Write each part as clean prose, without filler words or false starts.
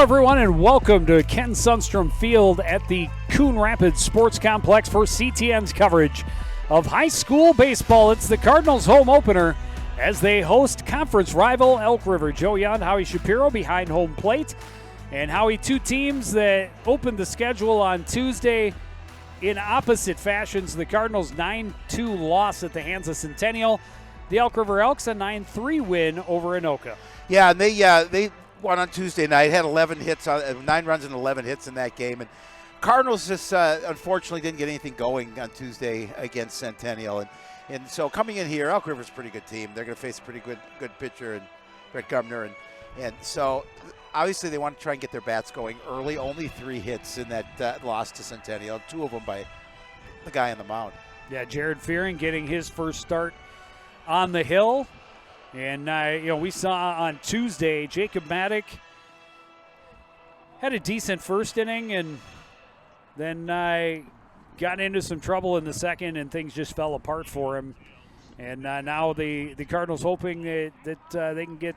everyone, and welcome to Ken Sundstrom Field at the Coon Rapids Sports Complex for CTN's coverage of high school baseball. It's the Cardinals' home opener as they host conference rival Elk River. Joe Young, Howie Shapiro behind home plate. And Howie, two teams that opened the schedule on Tuesday in opposite fashions. The Cardinals' 9-2 loss at the hands of Centennial. The Elk River Elks a 9-3 win over Anoka. Yeah, and they won on Tuesday night, had 11 hits, 9 runs and 11 hits in that game. And Cardinals just unfortunately didn't get anything going on Tuesday against Centennial. And so coming in here, Elk River's a pretty good team. They're going to face a pretty good pitcher, and Brett Gubner. And so obviously they want to try and get their bats going early. Only 3 hits in that loss to Centennial, 2 of them by the guy on the mound. Yeah, Jared Fearing getting his first start on the hill. And, we saw on Tuesday, Jacob Maddock had a decent first inning and then got into some trouble in the second, and things just fell apart for him. And now the Cardinals hoping that they can get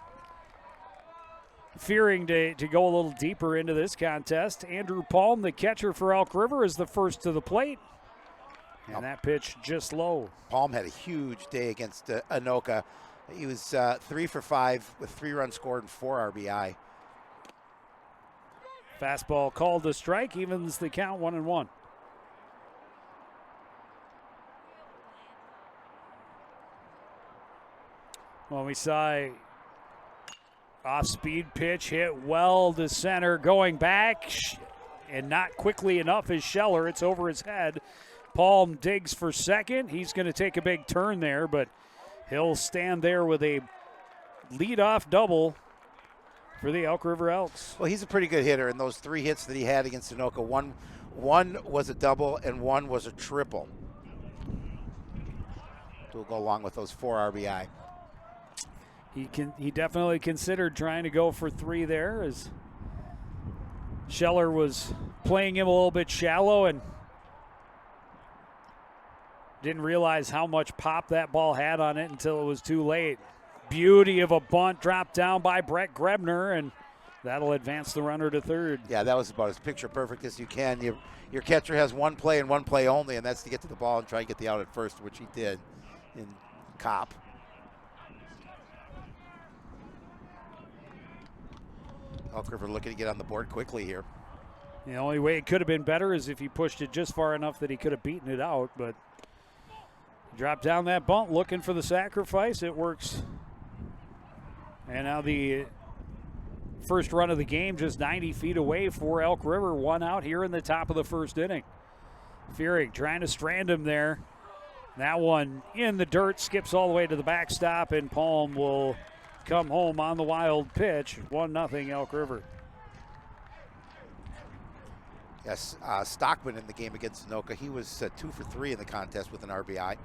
Fearing to go a little deeper into this contest. Andrew Palm, the catcher for Elk River, is the first to the plate. And that pitch just low. Palm had a huge day against Anoka. He was 3 for 5 with 3 runs scored and 4 RBI. Fastball called to strike, evens the count 1-1. Well, we saw a off-speed pitch hit well to center, going back, and not quickly enough is Scheller. It's over his head. Palm digs for second. He's going to take a big turn there, but he'll stand there with a leadoff double for the Elk River Elks. Well, he's a pretty good hitter, and those 3 hits that he had against Anoka, one was a double and 1 was a triple. We'll go along with those 4 RBI. He definitely considered trying to go for 3 there, as Scheller was playing him a little bit shallow and didn't realize how much pop that ball had on it until it was too late. Beauty of a bunt dropped down by Brett Grebner, and that'll advance the runner to third. Yeah, that was about as picture perfect as you can. Your catcher has 1 play and 1 play only, and that's to get to the ball and try and get the out at first, which he did in Cop. Elk River looking to get on the board quickly here. The only way it could have been better is if he pushed it just far enough that he could have beaten it out, but dropped down that bunt looking for the sacrifice. It works. And now the first run of the game just 90 feet away for Elk River. 1 out here in the top of the first inning. Fearing trying to strand him there. That one in the dirt, skips all the way to the backstop, and Palm will come home on the wild pitch. 1-0 Elk River. Yes, Stockman in the game against Anoka. He was 2 for 3 in the contest with an RBI.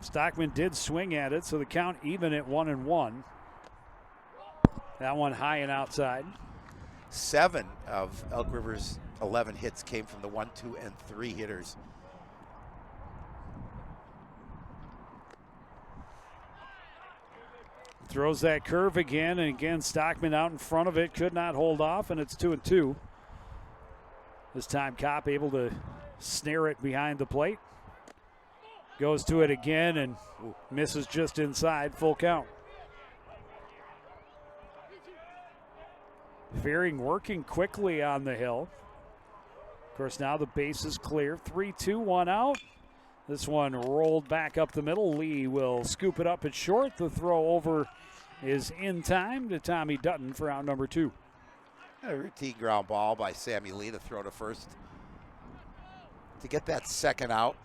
Stockman did swing at it, so the count even at 1-1. That one high and outside. 7 of Elk River's 11 hits came from the 1, 2, and 3 hitters. Throws that curve again, and again Stockman out in front of it, could not hold off, and it's 2-2. This time Kopp able to snare it behind the plate. Goes to it again and misses just inside, full count. Fearing working quickly on the hill. Of course, now the base is clear. 3-2, 1 out. This one rolled back up the middle. Lee will scoop it up at short. The throw over is in time to Tommy Dutton for out number 2. A routine ground ball by Sammy Lee to throw to first to get that second out.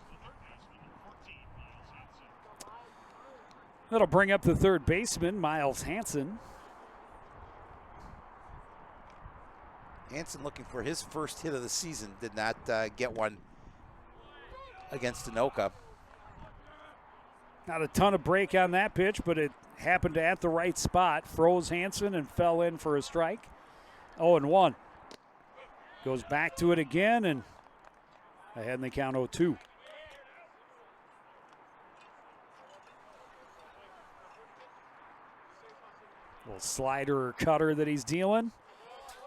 That'll bring up the third baseman, Miles Hansen. Hansen looking for his first hit of the season. Did not get one against Anoka. Not a ton of break on that pitch, but it happened at the right spot. Froze Hansen and fell in for a strike. 0-1. Goes back to it again and ahead in the count 0-2. Little slider or cutter that he's dealing.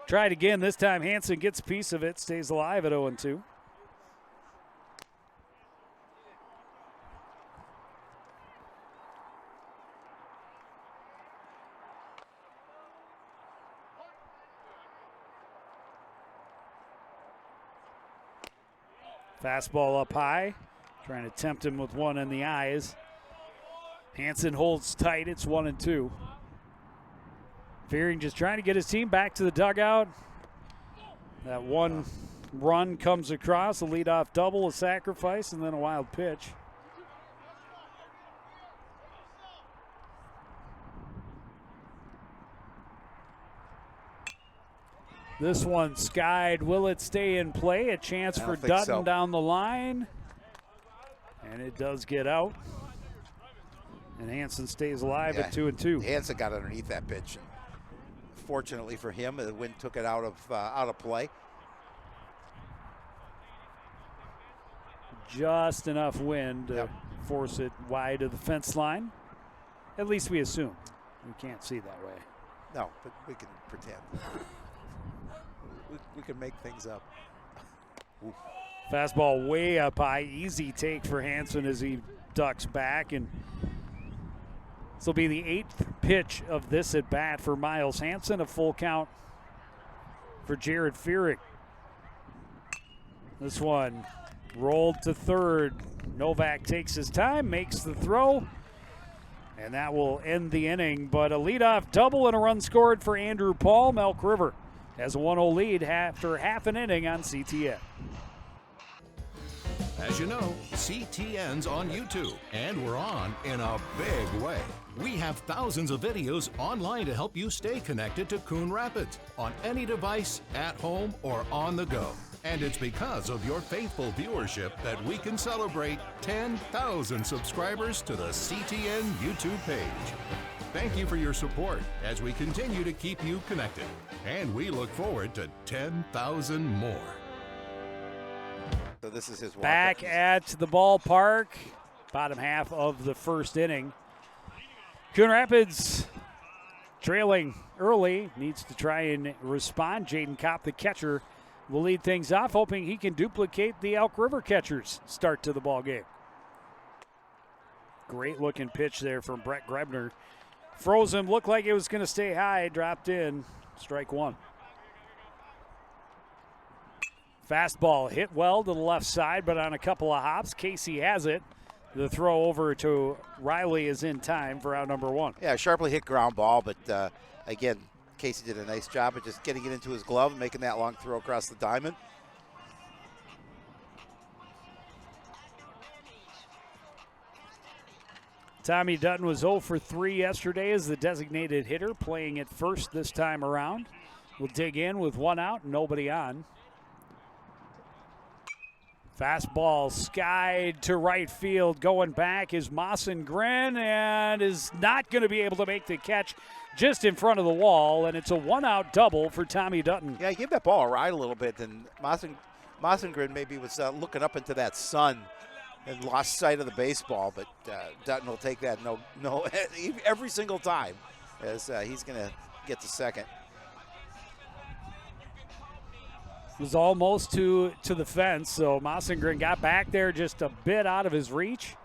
Try it again. This time Hansen gets a piece of it, stays alive at 0-2. Fastball up high, trying to tempt him with one in the eyes. Hansen holds tight. It's 1-2. Fearing just trying to get his team back to the dugout. That one run comes across, a leadoff double, a sacrifice, and then a wild pitch. This one skied. Will it stay in play? A chance for Dutton down the line. And it does get out. And Hansen stays alive at 2-2. Hansen got underneath that pitch. Fortunately for him, the wind took it out of play. Just enough wind to force it wide of the fence line. At least we assume. We can't see that way. No, but we can pretend. we can make things up. Ooh. Fastball way up high. Easy take for Hansen as he ducks back. And this will be the 8th pitch of this at bat for Miles Hansen. A full count for Jared Fearing. This one rolled to third. Novak takes his time, makes the throw, and that will end the inning. But a leadoff double and a run scored for Andrew Paul. Elk River has a 1-0 lead after half an inning on CTN. As you know, CTN's on YouTube, and we're on in a big way. We have thousands of videos online to help you stay connected to Coon Rapids on any device, at home, or on the go. And it's because of your faithful viewership that we can celebrate 10,000 subscribers to the CTN YouTube page. Thank you for your support as we continue to keep you connected. And we look forward to 10,000 more. So this is his back at the ballpark, bottom half of the first inning. Coon Rapids trailing early, needs to try and respond. Jaden Kopp, the catcher, will lead things off, hoping he can duplicate the Elk River catcher's start to the ball game. Great looking pitch there from Brett Grebner. Froze him, looked like it was going to stay high, dropped in, strike one. Fastball hit well to the left side, but on a couple of hops, Casey has it. The throw over to Riley is in time for out number one. Yeah, sharply hit ground ball, but again, Casey did a nice job of just getting it into his glove and making that long throw across the diamond. Tommy Dutton was 0 for 3 yesterday as the designated hitter, playing at first this time around. We'll dig in with one out, nobody on. Fastball skied to right field. Going back is Mossengren, and is not going to be able to make the catch just in front of the wall, and it's a one-out double for Tommy Dutton. Yeah, he gave that ball a ride a little bit, and Mossengren maybe was looking up into that sun and lost sight of the baseball, but Dutton will take that no every single time as he's going to get to second. Was almost to the fence, so Mossengren got back there just a bit out of his reach.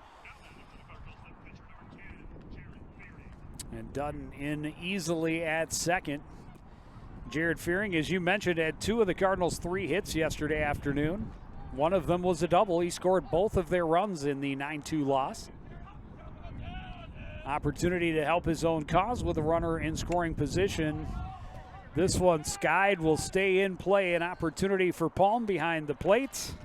And Dutton in easily at second. Jared Fearing, as you mentioned, had 2 of the Cardinals' 3 hits yesterday afternoon. One of them was a double. He scored both of their runs in the 9-2 loss. Opportunity to help his own cause with a runner in scoring position. This one skied, will stay in play. An opportunity for Palm behind the plate.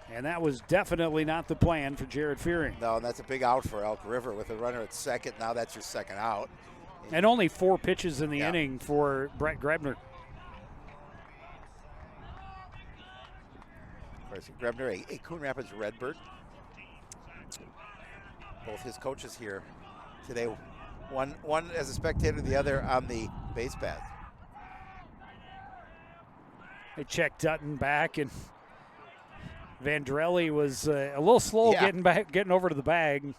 And that was definitely not the plan for Jared Fearing. No, and that's a big out for Elk River with a runner at second. Now that's your second out. And only 4 pitches in the inning for Brett Grebner. Of course, Grebner, a Coon Rapids Redbird. Both his coaches here today. One as a spectator, the other on the base path. They checked Dutton back, and Vandrelli was a little slow getting over to the bag.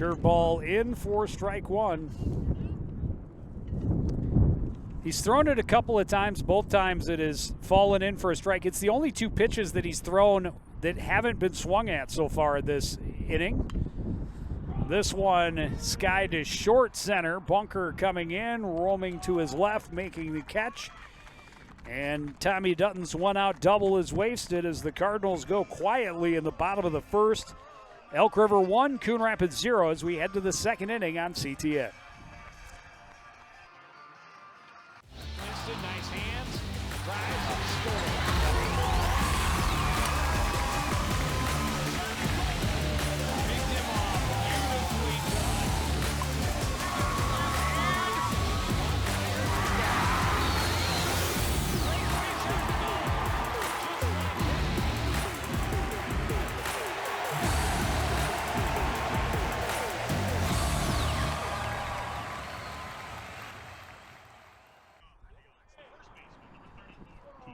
Curveball in for strike one. He's thrown it a couple of times. Both times it has fallen in for a strike. It's the only 2 pitches that he's thrown that haven't been swung at so far this inning. This one sky to short center. Bunker coming in, roaming to his left, making the catch. And Tommy Dutton's 1-out double is wasted as the Cardinals go quietly in the bottom of the first. Elk River 1, Coon Rapids 0 as we head to the second inning on CTN. Winston, nice hands, drives and scores. Picked him off, beautifully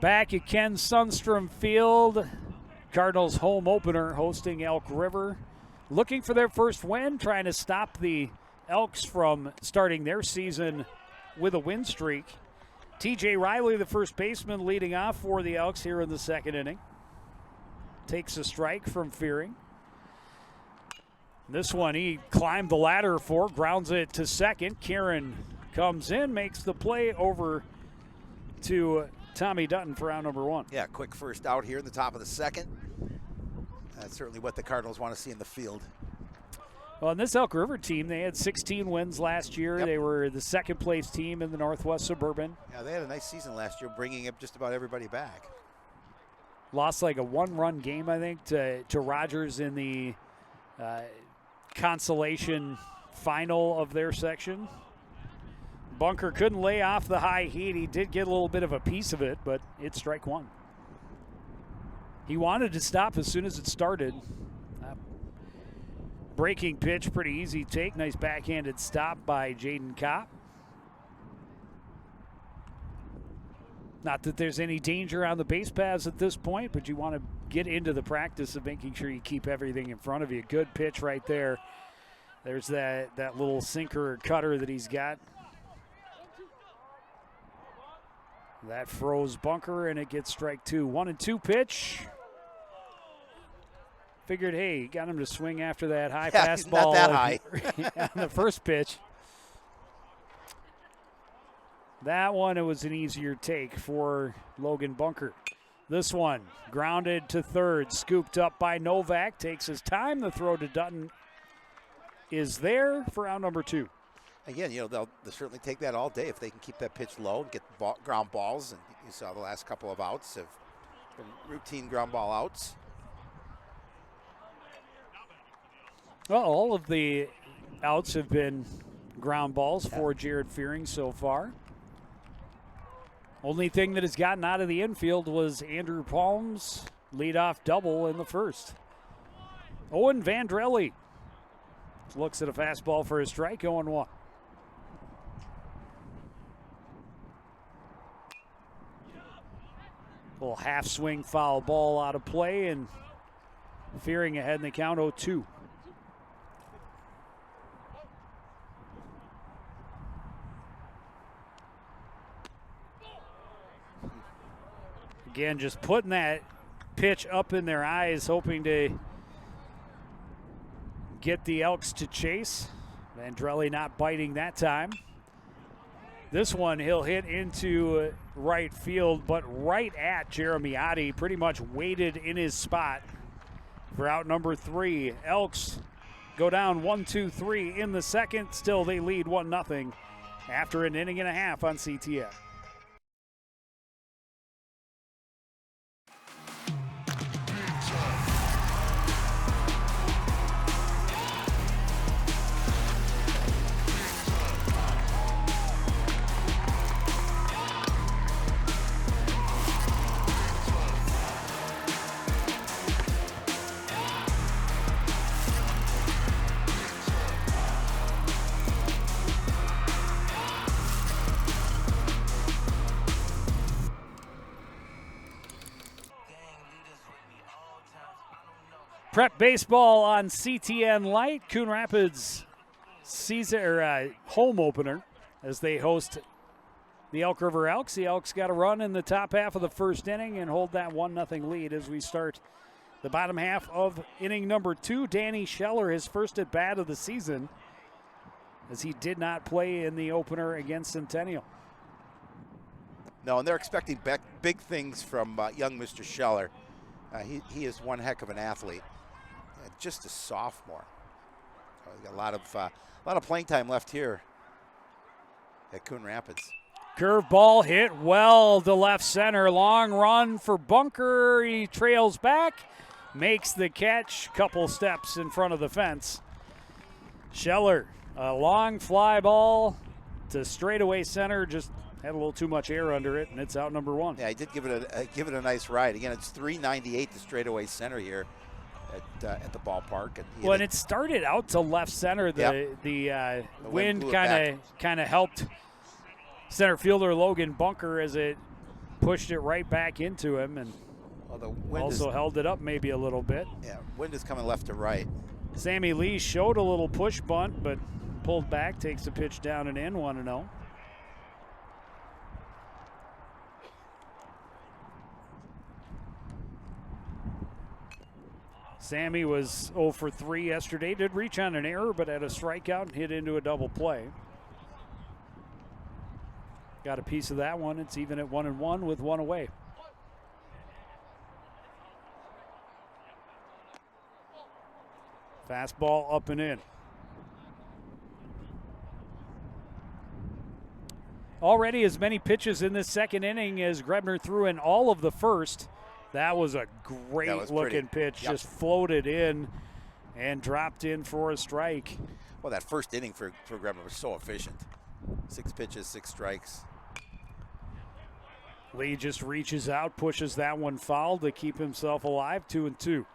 Back at Ken Sundstrom Field, Cardinals home opener hosting Elk River. Looking for their first win, trying to stop the Elks from starting their season with a win streak. TJ Riley, the first baseman, leading off for the Elks here in the second inning. Takes a strike from Fearing. This one he climbed the ladder for, grounds it to second. Kieran comes in, makes the play over to Tommy Dutton for out number 1. Yeah, quick first out here in the top of the second. That's certainly what the Cardinals want to see in the field. Well, in this Elk River team, they had 16 wins last year. Yep. They were the second place team in the Northwest Suburban. Yeah, they had a nice season last year, bringing up just about everybody back. Lost like a 1-run game, I think, to Rogers in the consolation final of their section. Bunker couldn't lay off the high heat. He did get a little bit of a piece of it, but it's strike 1. He wanted to stop as soon as it started. Breaking pitch, pretty easy take. Nice backhanded stop by Jaden Kopp. Not that there's any danger on the base paths at this point, but you want to get into the practice of making sure you keep everything in front of you. Good pitch right there. There's that little sinker or cutter that he's got. That froze Bunker, and it gets strike 2. 1-2 pitch. Figured, hey, got him to swing after that high fastball. Not that high. On the first pitch. That one, it was an easier take for Logan Bunker. This one, grounded to third, scooped up by Novak. Takes his time. The throw to Dutton is there for out number 2. Again, they'll certainly take that all day if they can keep that pitch low and get ground balls. And you saw the last couple of outs have been routine ground ball outs. Well, all of the outs have been ground balls for Jared Fearing so far. Only thing that has gotten out of the infield was Andrew Palm's leadoff double in the first. Owen Vandrelli looks at a fastball for a strike, 0-1. Little half swing foul ball out of play, and Fearing ahead in the count, 0-2. Again, just putting that pitch up in their eyes, hoping to get the Elks to chase. Vandrelli not biting that time. This one he'll hit into right field, but right at Jeremy Oddie, pretty much waited in his spot for out number 3. Elks go down 1-2-3 in the second. Still, they lead 1-0 after an inning and a half on CTN. Prep baseball on CTN Light. Coon Rapids home opener as they host the Elk River Elks. The Elks got a run in the top half of the first inning and hold that 1-0 lead as we start the bottom half of inning number 2. Danny Scheller, his first at bat of the season, as he did not play in the opener against Centennial. No, and they're expecting big things from young Mr. Scheller. He is one heck of an athlete. Just a sophomore. Got a lot of playing time left here at Coon Rapids. Curveball hit well to left center. Long run for Bunker. He trails back, makes the catch. Couple steps in front of the fence. Scheller, a long fly ball to straightaway center. Just had a little too much air under it, and it's out number 1. Yeah, he did give it a nice ride. Again, it's 398 to straightaway center here at the ballpark. And it started out to left center. The wind kind of helped center fielder Logan Bunker as it pushed it right back into him, and the wind also held it up maybe a little bit. Yeah, wind is coming left to right. Sammy Lee showed a little push bunt, but pulled back, takes the pitch down and in, 1-0. Sammy was 0 for 3 yesterday. Did reach on an error, but had a strikeout and hit into a double play. Got a piece of that one. It's even at 1-1 with 1 away. Fastball up and in. Already as many pitches in this second inning as Grebner threw in all of the first. That was a great looking pitch. Yep. Just floated in and dropped in for a strike. Well, that first inning for Grebner was so efficient. 6 pitches, 6 strikes. Lee just reaches out, pushes that one foul to keep himself alive, 2-2.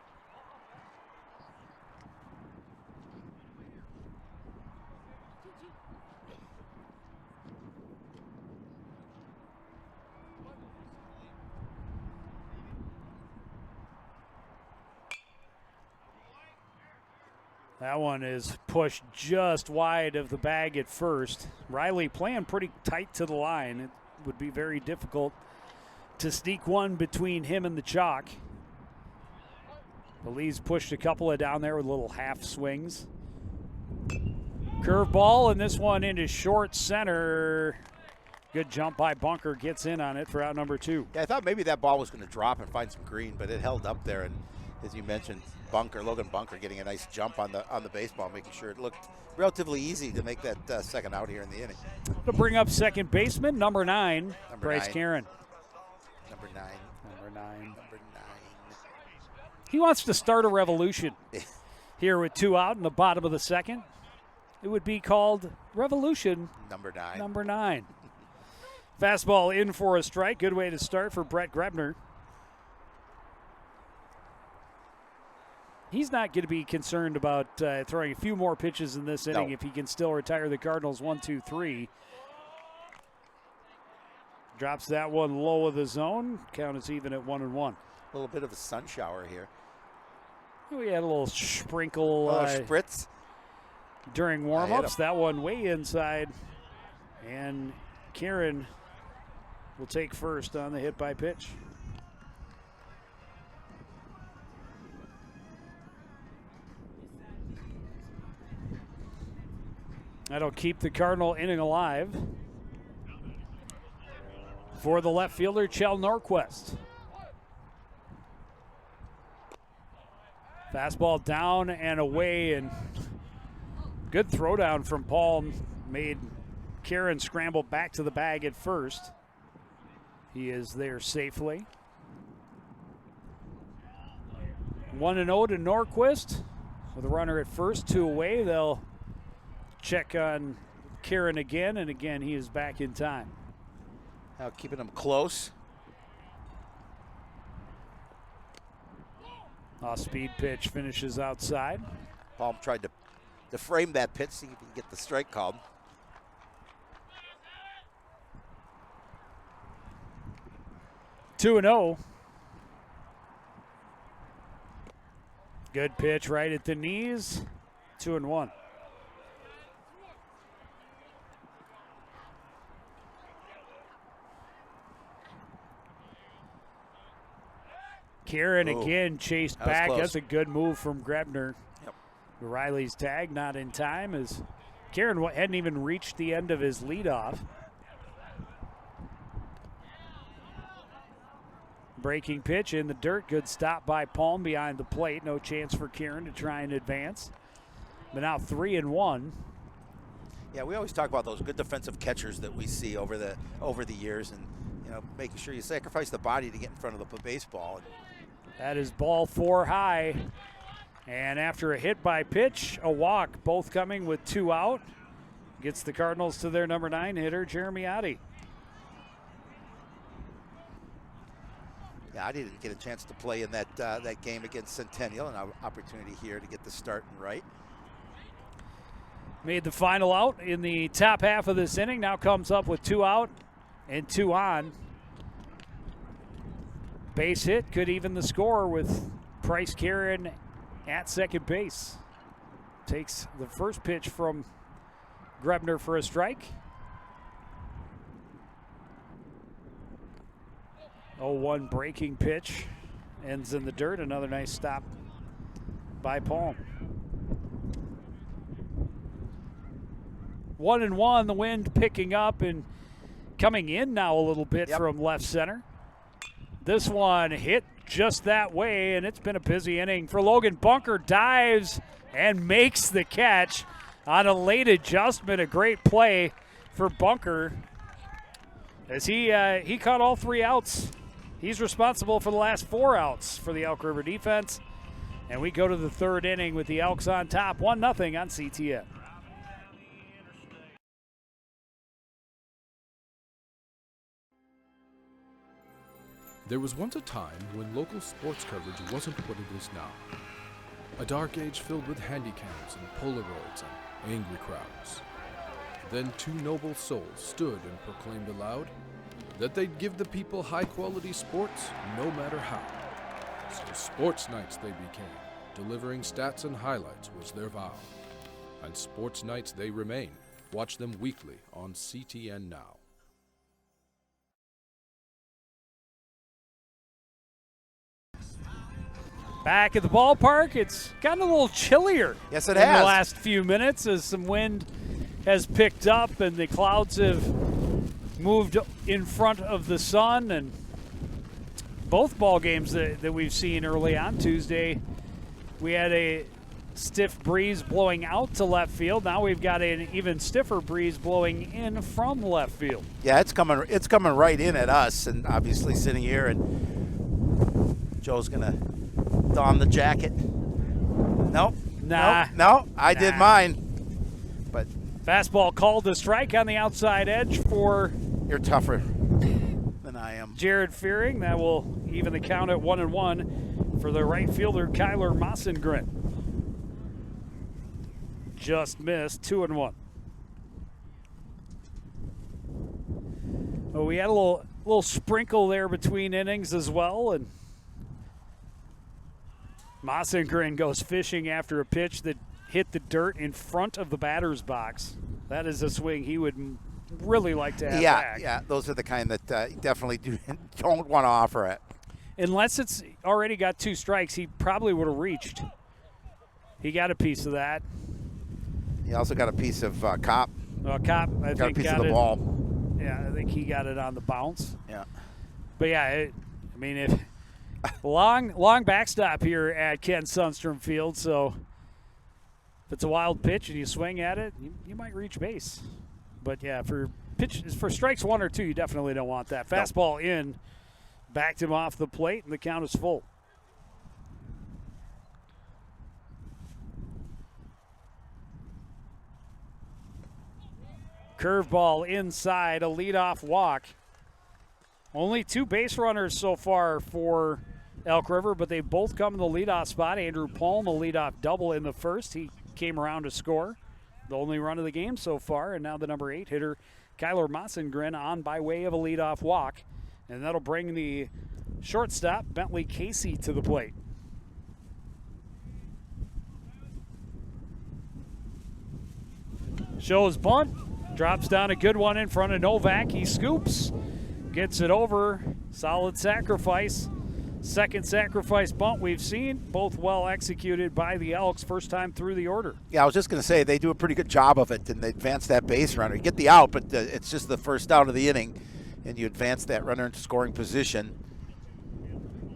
That one is pushed just wide of the bag at first. Riley playing pretty tight to the line. It would be very difficult to sneak one between him and the chalk. The Lees pushed a couple of down there with little half swings. Curveball, and this one into short center. Good jump by Bunker, gets in on it for out number 2. Yeah, I thought maybe that ball was going to drop and find some green, but it held up there. And as you mentioned, Logan Bunker getting a nice jump on the baseball, making sure it looked relatively easy to make that second out here in the inning. To bring up second baseman, number 9, Bryce Karen. Number 9. He wants to start a revolution here with 2 out in the bottom of the second. It would be called Revolution Number 9. Fastball in for a strike. Good way to start for Brett Grebner. He's not going to be concerned about throwing a few more pitches in this inning if he can still retire the Cardinals 1-2-3. Drops that one low of the zone. Count is even at 1-1. A little bit of a sun shower here. We had a little sprinkle. Spritz. During warm-ups. That one way inside. And Karen will take first on the hit by pitch. That'll keep the Cardinal inning alive. For the left fielder, Chell Norquist. Fastball down and away, and good throwdown from Paul made Karen scramble back to the bag at first. He is there safely. 1-0 to Norquist. With a runner at first, 2 away. They'll check on Karen again, and again he is back in time. Now keeping him close. Off-speed pitch finishes outside. Palm tried to frame that pitch, see if he can get the strike called. Good pitch right at the knees. 2-1. Karen again chased back. Close. That's a good move from Grebner. Yep. Riley's tag not in time as Karen hadn't even reached the end of his leadoff. Breaking pitch in the dirt. Good stop by Palm behind the plate. No chance for Karen to try and advance. But now 3-1. Yeah, we always talk about those good defensive catchers that we see over the years, and making sure you sacrifice the body to get in front of the baseball. That is ball 4 high. And after a hit by pitch, a walk, both coming with 2 out. Gets the Cardinals to their number 9 hitter, Jeremy Oddie. Yeah, I didn't get a chance to play in that game against Centennial, and an opportunity here to get the start right. Made the final out in the top half of this inning. Now comes up with 2 out and 2 on. Base hit could even the score with Price Karen at second base. Takes the first pitch from Grebner for a strike. 0-1 breaking pitch. Ends in the dirt. Another nice stop by Palm. 1-1, the wind picking up and coming in now a little bit from left center. This one hit just that way, and it's been a busy inning for Logan. Bunker dives and makes the catch on a late adjustment. A great play for Bunker as he caught all 3 outs. He's responsible for the last 4 outs for the Elk River defense. And we go to the 3rd inning with the Elks on top, 1-0 on CTN. There was once a time when local sports coverage wasn't what it is now. A dark age filled with handycams and Polaroids and angry crowds. Then 2 noble souls stood and proclaimed aloud that they'd give the people high-quality sports no matter how. So Sports Nights they became. Delivering stats and highlights was their vow. And Sports Nights they remain. Watch them weekly on CTN Now. Back at the ballpark, it's gotten a little chillier. Yes, it in has. the last few minutes as some wind has picked up and the clouds have moved in front of the sun. And both ball games that we've seen early on Tuesday, we had a stiff breeze blowing out to left field. Now we've got an even stiffer breeze blowing in from left field. Yeah, it's coming right in at us, and obviously sitting here, and Joe's gonna don the jacket. Nope. Nah. No, I did mine. But Fastball called the strike on the outside edge for you're tougher than I am. Jared Fearing. That will even the count at 1-1 for the right fielder Kyler Mossengren. Just missed. 2-1. Well, we had a little sprinkle there between innings as well, and Mossengren goes fishing after a pitch that hit the dirt in front of the batter's box. That is a swing he would really like to have back. Yeah, those are the kind that definitely don't want to offer it. Unless it's already got 2 strikes, he probably would have reached. He got a piece of that. He also got a piece of Cop. Well, Cop, I Got think, a piece got of the it. ball. Yeah, I think he got it on the bounce. Yeah. But yeah, if long backstop here at Ken Sundstrom Field, so if it's a wild pitch and you swing at it, you might reach base. But yeah, for strikes 1 or 2, you definitely don't want that. Fastball in, backed him off the plate, and the count is full. Curveball inside, a leadoff walk. Only 2 base runners so far for Elk River, but they both come in the leadoff spot. Andrew Palm, a leadoff double in the first. He came around to score. The only run of the game so far, and now the number 8 hitter, Kyler Mossengren, on by way of a leadoff walk. And that'll bring the shortstop, Bentley Casey, to the plate. Shows bunt, drops down a good one in front of Novak. He scoops, gets it over. Solid sacrifice. Second sacrifice bunt we've seen, both well executed by the Elks, first time through the order. Yeah, I was just going to say they do a pretty good job of it, and they advance that base runner. You get the out, but it's just the first out of the inning, and you advance that runner into scoring position.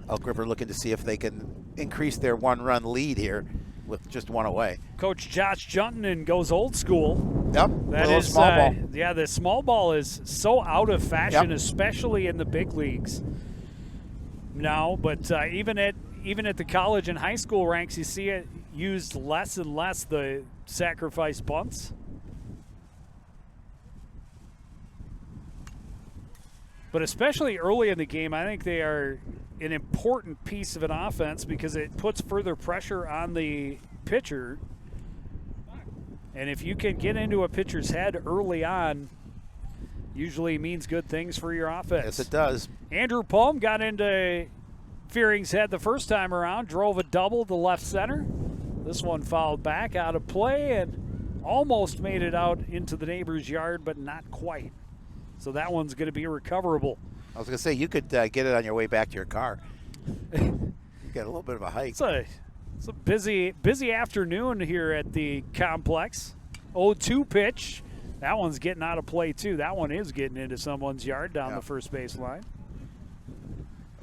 Elk River looking to see if they can increase their one-run lead here with just one away. Coach Josh Junton goes old school. Yep, That is small ball. Yeah, the small ball is so out of fashion, Yep. especially in the big leagues now. But even at the college and high school ranks, you see it used less and less, the sacrifice bunts. But especially early in the game, I think they are an important piece of an offense because it puts further pressure on the pitcher. And if you can get into a pitcher's head early on, usually means good things for your offense. Yes, it does. Andrew Palm got into Fearing's head the first time around, drove a double to left center. This one fouled back out of play and almost made it out into the neighbor's yard, but not quite. So that one's going to be recoverable. I was going to say, you could get it on your way back to your car. You got a little bit of a hike. It's a busy afternoon here at the complex. 0-2 pitch. That one's getting out of play too. That one is getting into someone's yard down the first base line.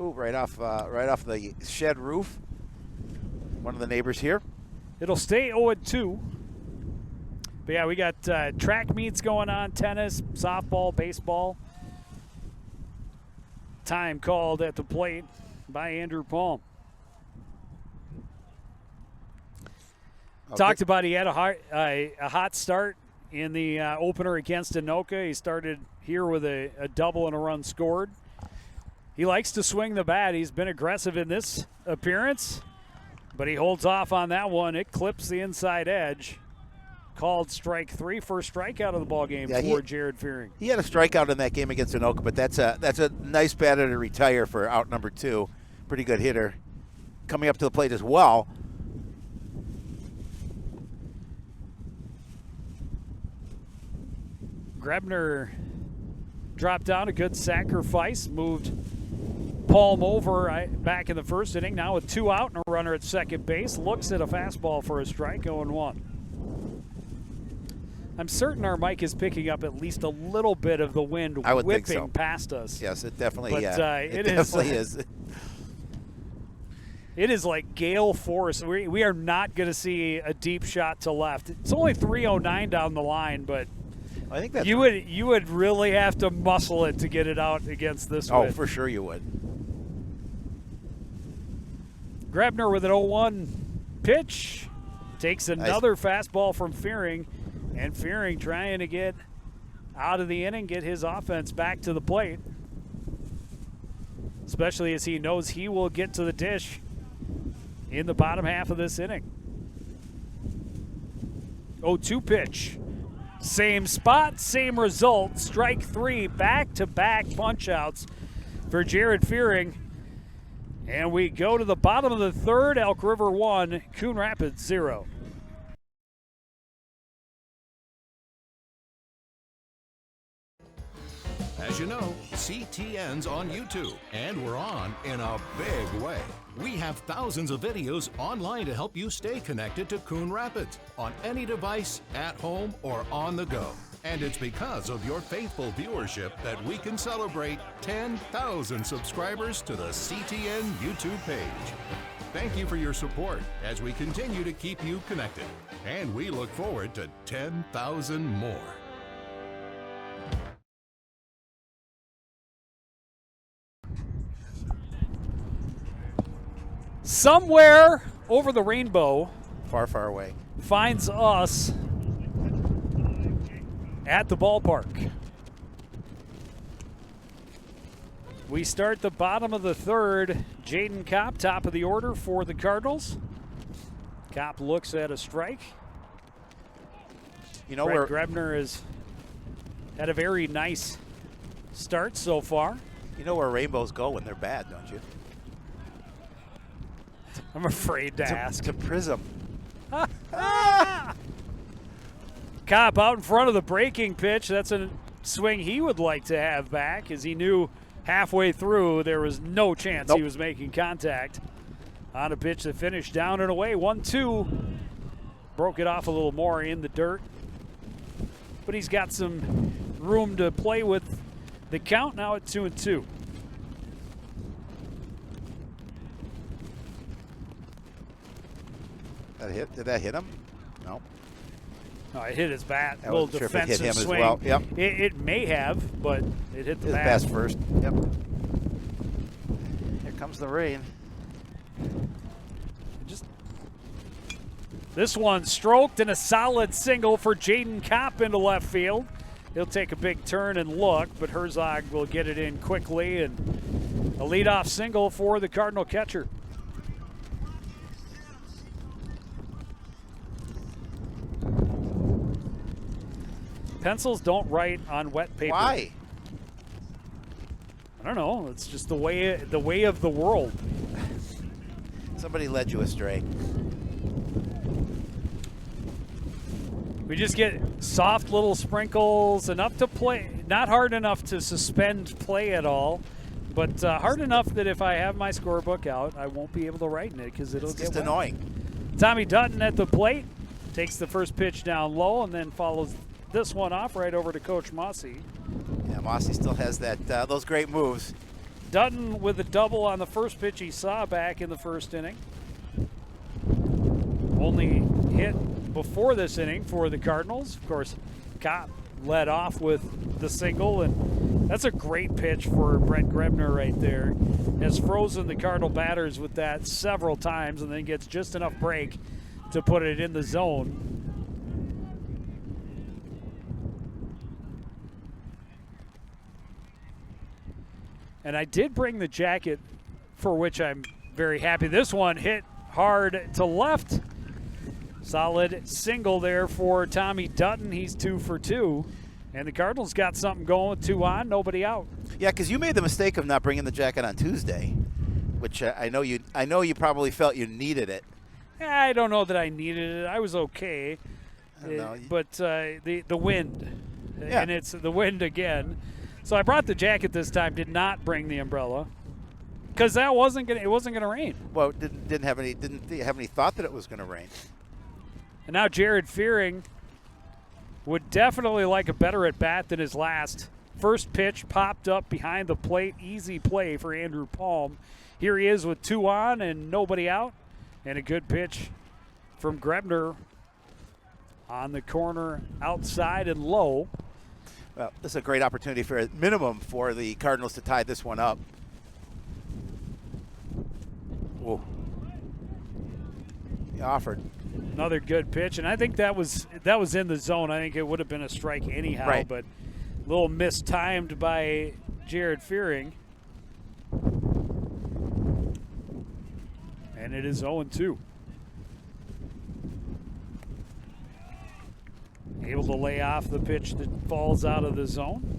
Ooh, right off the shed roof. One of the neighbors here. It'll stay 0-2. But yeah, we got track meets going on, tennis, softball, baseball. Time called at the plate by Andrew Palm. Okay. Talked about he had a hot start in the opener against Anoka. He started here with a double and a run scored. He likes to swing the bat. He's been aggressive in this appearance, but he holds off on that one. It clips the inside edge. Called strike 3, first strikeout of the ball game for Jared Fearing. He had a strikeout in that game against Anoka, but that's a nice batter to retire for out number 2. Pretty good hitter. Coming up to the plate as well. Grebner dropped down a good sacrifice, moved Palm over back in the first inning. Now with 2 out and a runner at second base, looks at a fastball for a strike, 0-1. I'm certain our mic is picking up at least a little bit of the wind whipping past us. Yes, it definitely, but, it definitely is. It is like gale force. We are not going to see a deep shot to left. It's only 309 down the line, but I think that's you would really have to muscle it to get it out against this wind. Oh, for sure you would. Grebner with an 0-1 pitch. Takes another fastball from Fearing. And Fearing trying to get out of the inning, get his offense back to the plate. Especially as he knows he will get to the dish in the bottom half of this inning. 0-2 pitch. Same spot, same result. Strike 3, back-to-back punch-outs for Jared Fearing. And we go to the bottom of the third. Elk River 1, Coon Rapids 0. As you know, CTN's on YouTube, and we're on in a big way. We have thousands of videos online to help you stay connected to Coon Rapids on any device, at home, or on the go. And it's because of your faithful viewership that we can celebrate 10,000 subscribers to the CTN YouTube page. Thank you for your support as we continue to keep you connected. And we look forward to 10,000 more. Somewhere over the rainbow, Far, far away. finds us at the ballpark. We start the bottom of the third. Jaden Kopp, top of the order for the Cardinals. Kopp looks at a strike. You know Brett where Grebner has had a very nice start so far. you know where rainbows go when they're bad, don't you? I'm afraid to ask. To Prism. Cobb out in front of the breaking pitch. That's a swing he would like to have back, as he knew halfway through there was no chance he was making contact on a pitch that finished down and away. 1-2. Broke it off a little more in the dirt. But he's got some room to play with. The count now at 2-2. Did that hit him? No. No, it hit his bat. I A little wasn't sure if it hit defensive him swing. as well. Yep. It may have, but it hit the His bat. pass first. Yep. Here comes the rain. This one stroked, and a solid single for Jaden Kopp into left field. He'll take a big turn and look, but Herzog will get it in quickly, and a leadoff single for the Cardinal catcher. Pencils don't write on wet paper. Why? I don't know. It's just the way of the world. Somebody led you astray. We just get soft little sprinkles, enough to play, not hard enough to suspend play at all, but hard enough that if I have my scorebook out, I won't be able to write in it because it'll It's get just wet. annoying. Tommy Dutton at the plate takes the first pitch down low and then follows this one off right over to Coach Mossy. Yeah, Mossy still has that those great moves. Dutton with a double on the first pitch he saw back in the first inning. Only hit before this inning for the Cardinals. Of course, Kopp led off with the single, and that's a great pitch for Brett Grebner right there. Has frozen the Cardinal batters with that several times and then gets just enough break to put it in the zone. And I did bring the jacket, for which I'm very happy. This one hit hard to left. Solid single there for Tommy Dutton. He's 2 for 2. And the Cardinals got something going with 2 on, nobody out. Yeah, because you made the mistake of not bringing the jacket on Tuesday, which I know you probably felt you needed it. I don't know that I needed it. I was okay. I don't know. But the wind. Yeah. And it's the wind again. So I brought the jacket this time, did not bring the umbrella. Because it wasn't gonna rain. Well, didn't have any thought that it was going to rain. And now Jared Fearing would definitely like a better at bat than his last. First pitch popped up behind the plate. Easy play for Andrew Palm. Here he is with 2 on and nobody out. And a good pitch from Grebner on the corner outside and low. Well, this is a great opportunity for a minimum for the Cardinals to tie this one up. Whoa. He offered. Another good pitch, and I think that was in the zone. I think it would have been a strike anyhow, Right. but a little mistimed by Jared Fearing. And it is 0-2. Able to lay off the pitch that falls out of the zone.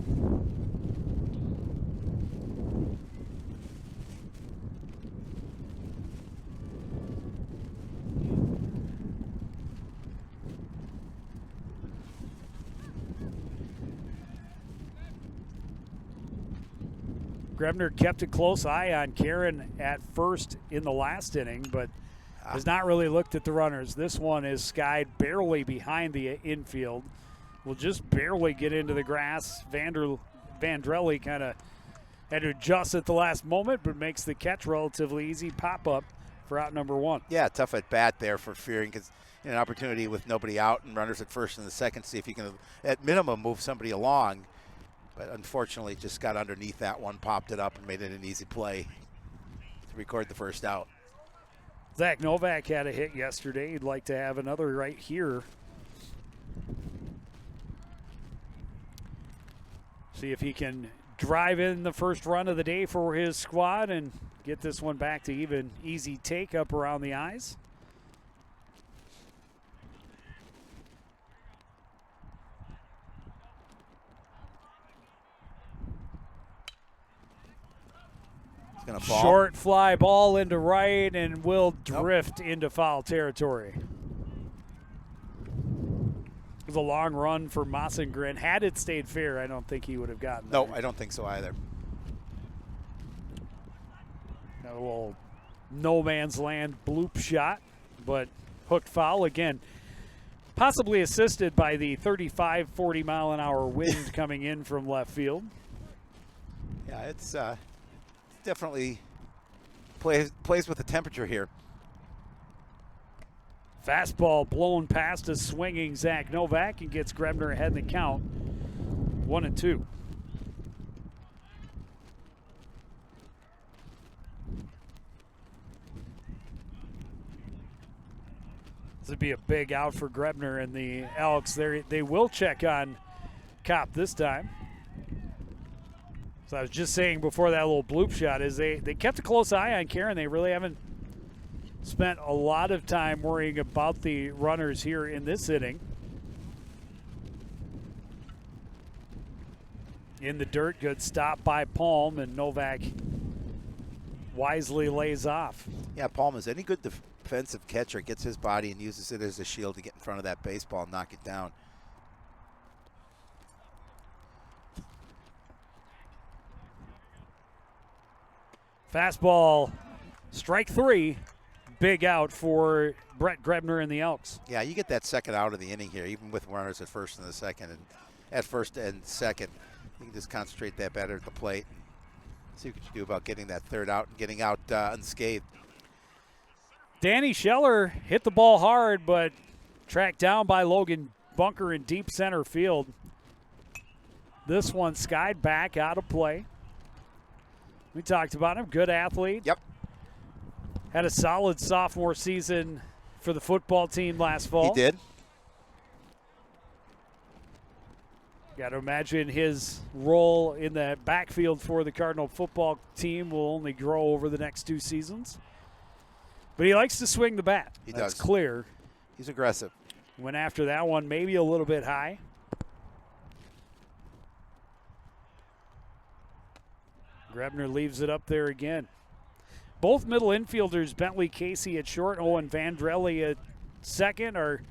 Grebner kept a close eye on Karen at first in the last inning, but has not really looked at the runners. This one is skied barely behind the infield. Will just barely get into the grass. Vandrelli kind of had to adjust at the last moment, but makes the catch relatively easy. Pop up for out number 1. Yeah, tough at bat there for Fearing, because an opportunity with nobody out and runners at first and the second, see if you can, at minimum, move somebody along. But unfortunately, just got underneath that one, popped it up, and made it an easy play to record the first out. Zach Novak had a hit yesterday. He'd like to have another right here. See if he can drive in the first run of the day for his squad and get this one back to even easy take up around the eyes. Gonna fall. Short fly ball into right and will drift into foul territory. was a long run for Mossengren. Had it stayed fair, I don't think he would have gotten No, there. I don't think so either. A little no man's land bloop shot, but hooked foul again. Possibly assisted by the 35, 40 mile an hour wind coming in from left field. Yeah, it's definitely plays with the temperature here. Fastball blown past a swinging Zach Novak and gets Grebner ahead in the count. 1-2. This would be a big out for Grebner and the Elks. They will check on Kopp this time. So I was just saying before that little bloop shot is they kept a close eye on Karen. They really haven't spent a lot of time worrying about the runners here in this inning. In the dirt, good stop by Palm, and Novak wisely lays off. Yeah, Palm is any good defensive catcher, gets his body and uses it as a shield to get in front of that baseball and knock it down. Fastball, strike 3. Big out for Brett Grebner and the Elks. Yeah, you get that second out of the inning here, even with runners at first and the second, and at first and second. You can just concentrate that better at the plate. See what you do about getting that third out and getting out unscathed. Danny Scheller hit the ball hard, but tracked down by Logan Bunker in deep center field. This one skied back out of play. We talked about him. Good athlete. Yep. Had a solid sophomore season for the football team last fall. He did. Got to imagine his role in the backfield for the Cardinal football team will only grow over the next 2 seasons. But he likes to swing the bat. That's does. clear. He's aggressive. Went after that one maybe a little bit high. Grebner leaves it up there again. Both middle infielders, Bentley Casey at short, Owen Vandrelli at second, are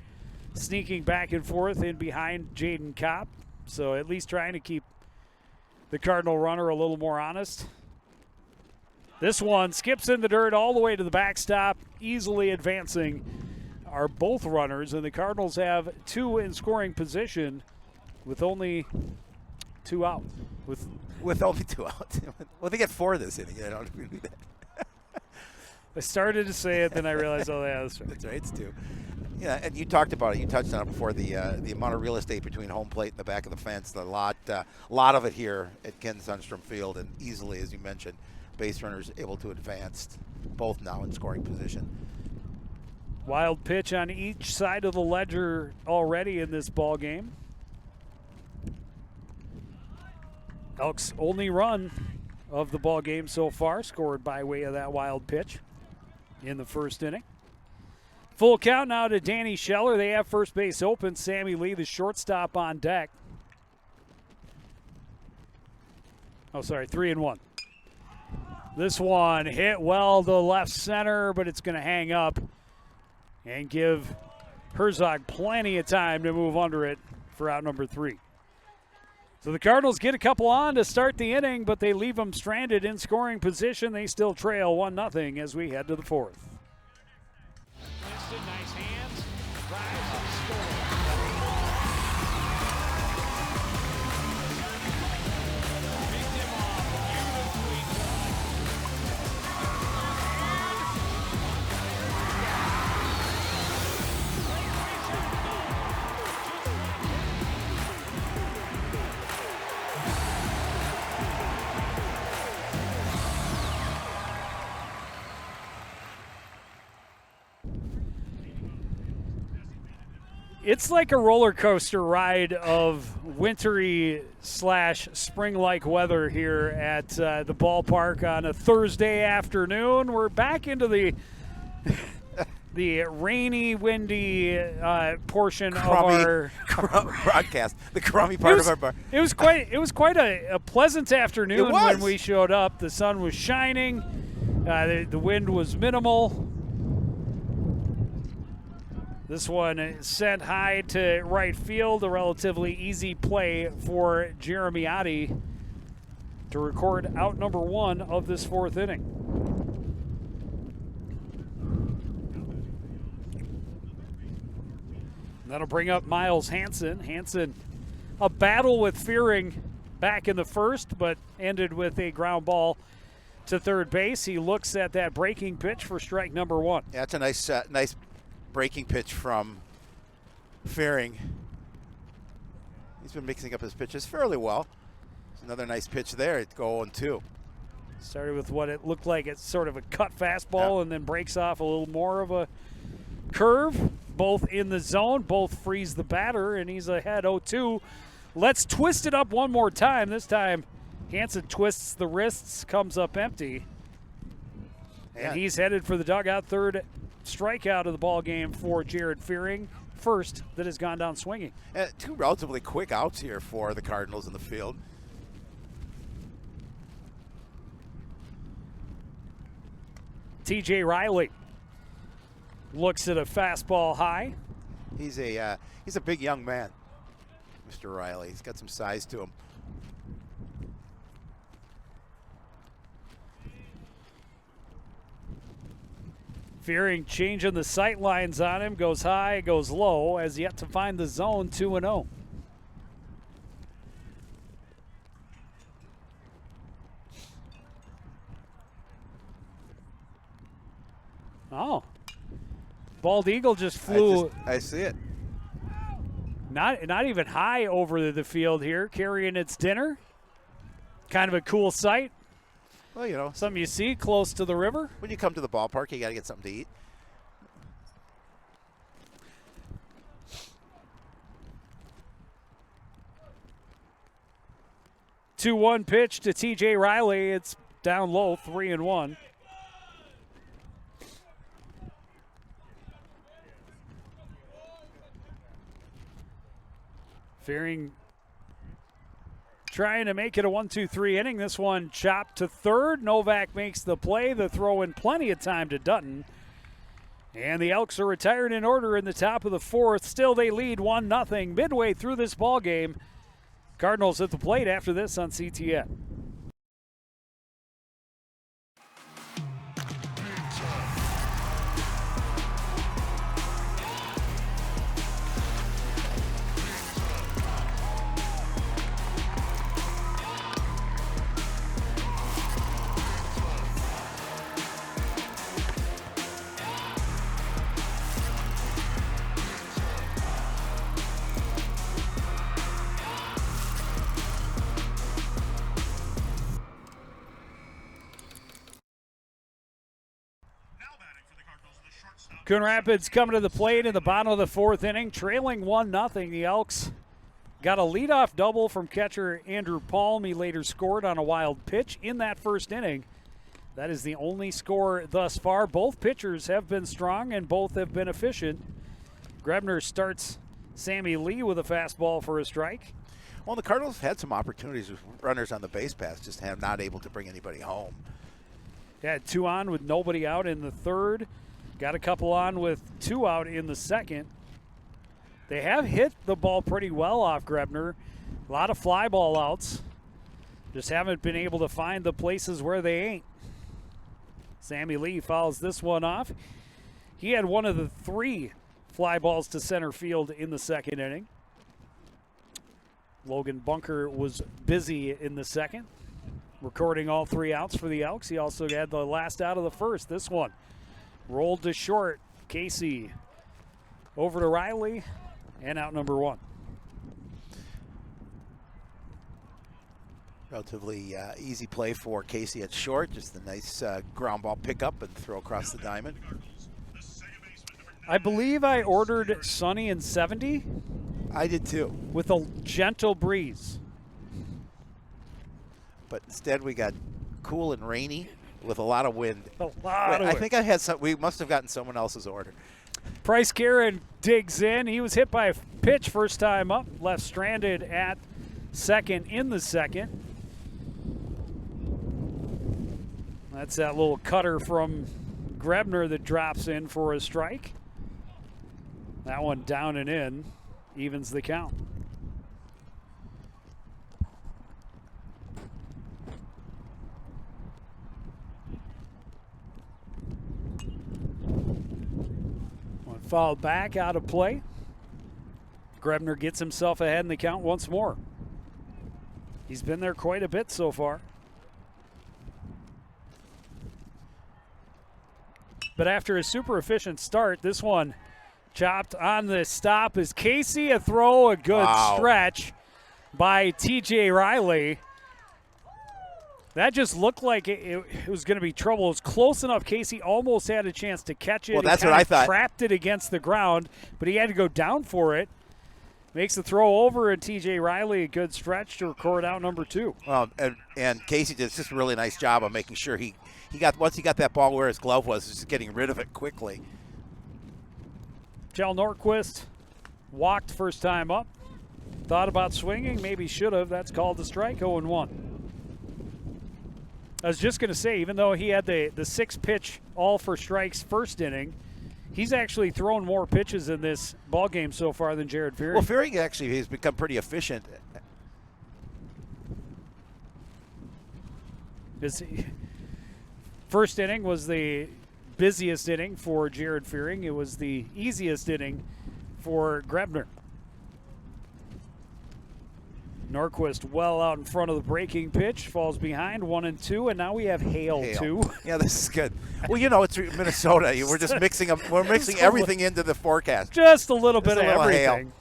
sneaking back and forth in behind Jaden Kopp. So at least trying to keep the Cardinal runner a little more honest. This one skips in the dirt all the way to the backstop, easily advancing are both runners, and the Cardinals have 2 in scoring position with only 2 out. With only 2 out. Well, they get 4 this inning. I don't agree with that. I started to say it, then I realized, oh, yeah, that's right. That's right, it's 2. Yeah, and you talked about it. You touched on it before. The amount of real estate between home plate and the back of the fence. A lot of it here at Ken Sundstrom Field, and easily, as you mentioned, base runners able to advance, both now in scoring position. Wild pitch on each side of the ledger already in this ball game. Elks' only run of the ball game so far, scored by way of that wild pitch in the first inning. Full count now to Danny Scheller. They have first base open. Sammy Lee, the shortstop, on deck. Oh, sorry, 3-1. This one hit well to left center, but it's going to hang up and give Herzog plenty of time to move under it for out number 3. So the Cardinals get a couple on to start the inning, but they leave them stranded in scoring position. They still trail 1-0 as we head to the 4th. Winston, nice hands, drives and scores. Picked him off beautifully done. It's like a roller coaster ride of wintry / spring-like weather here at the ballpark on a Thursday afternoon. We're back into the rainy, windy portion Crummy, of our broadcast. The crummy part of our bar. It was quite a pleasant afternoon It was. when we showed up. The sun was shining. The wind was minimal. This one sent high to right field, a relatively easy play for Jeremiotti to record out number 1 of this 4th inning. That'll bring up Miles Hansen. Hansen, a battle with Fearing back in the first, but ended with a ground ball to third base. He looks at that breaking pitch for strike number 1. Yeah, that's a nice breaking pitch from Fearing. He's been mixing up his pitches fairly well. Another nice pitch there. It's going 2. Started with what it looked like it's sort of a cut fastball, and then breaks off a little more of a curve. Both in the zone, both freeze the batter, and he's ahead 0-2. Let's twist it up one more time. This time, Hansen twists the wrists, comes up empty. And he's headed for the dugout. 3rd strikeout of the ball game for Jared Fearing. First that has gone down swinging. 2 relatively quick outs here for the Cardinals in the field. TJ Riley looks at a fastball high. He's a big young man, Mr. Riley. He's got some size to him. Fearing changing the sight lines on him. Goes high, goes low. Has yet to find the zone. 2-0. Oh. Bald Eagle just flew. I see it. Not even high over the field here, carrying its dinner. Kind of a cool sight. Well, you know, Something you see close to the river. when you come to the ballpark, you got to get something to eat. Two 2-1 pitch to TJ Riley. It's down low, 3-1. Fearing trying to make it a 1-2-3 inning. This one chopped to third. Novak makes the play. The throw in plenty of time to Dutton. And the Elks are retired in order in the top of the 4th. Still they lead 1-0 midway through this ball game. Cardinals at the plate after this on CTN. Coon Rapids coming to the plate in the bottom of the 4th inning, trailing 1-0. The Elks got a leadoff double from catcher Andrew Palm. He later scored on a wild pitch in that first inning. That is the only score thus far. Both pitchers have been strong and both have been efficient. Grebner starts Sammy Lee with a fastball for a strike. Well, the Cardinals had some opportunities with runners on the base paths, just have not able to bring anybody home. Had 2 on with nobody out in the 3rd. Got a couple on with 2 out in the 2nd. They have hit the ball pretty well off Grebner. A lot of fly ball outs. Just haven't been able to find the places where they ain't. Sammy Lee fouls this one off. He had one of the 3 fly balls to center field in the 2nd inning. Logan Bunker was busy in the 2nd, recording all 3 outs for the Elks. He also had the last out of the 1st. This one rolled to short. Casey over to Riley, and out number 1. Relatively easy play for Casey at short. Just a nice ground ball pickup and throw across the diamond. I believe I ordered sunny and 70. I did too. With a gentle breeze. But instead we got cool and rainy with a lot of wind. I think I had some. We must have gotten someone else's order. Price Karen digs in. He was hit by a pitch first time up. Left stranded at second in the 2nd. That's that little cutter from Grebner that drops in for a strike. That one down and in, evens the count. One foul back, out of play. Grebner gets himself ahead in the count once more. He's been there quite a bit so far. But after a super efficient start, this one chopped on the stop is Casey. A throw, a good stretch by TJ Riley. That just looked like it was going to be trouble. It was close enough. Casey almost had a chance to catch it. Well, that's what I thought. Trapped it against the ground, but he had to go down for it. Makes the throw over, and TJ Riley a good stretch to record out number 2. Well, and Casey did just a really nice job of making sure he got, once he got that ball where his glove was, just getting rid of it quickly. Jell Norquist walked first time up. Thought about swinging, maybe should have. That's called the strike, 0-1. I was just going to say, even though he had the 6-pitch all for strikes first inning, he's actually thrown more pitches in this ball game so far than Jared Fearing. Well, Fearing actually has become pretty efficient. His first inning was the busiest inning for Jared Fearing. It was the easiest inning for Grebner. Norquist well out in front of the breaking pitch, falls behind 1-2, and now we have hail. 2. Yeah, this is good. Well, you know, it's Minnesota. We're just mixing up. We're mixing everything into the forecast. Just a little bit of everything.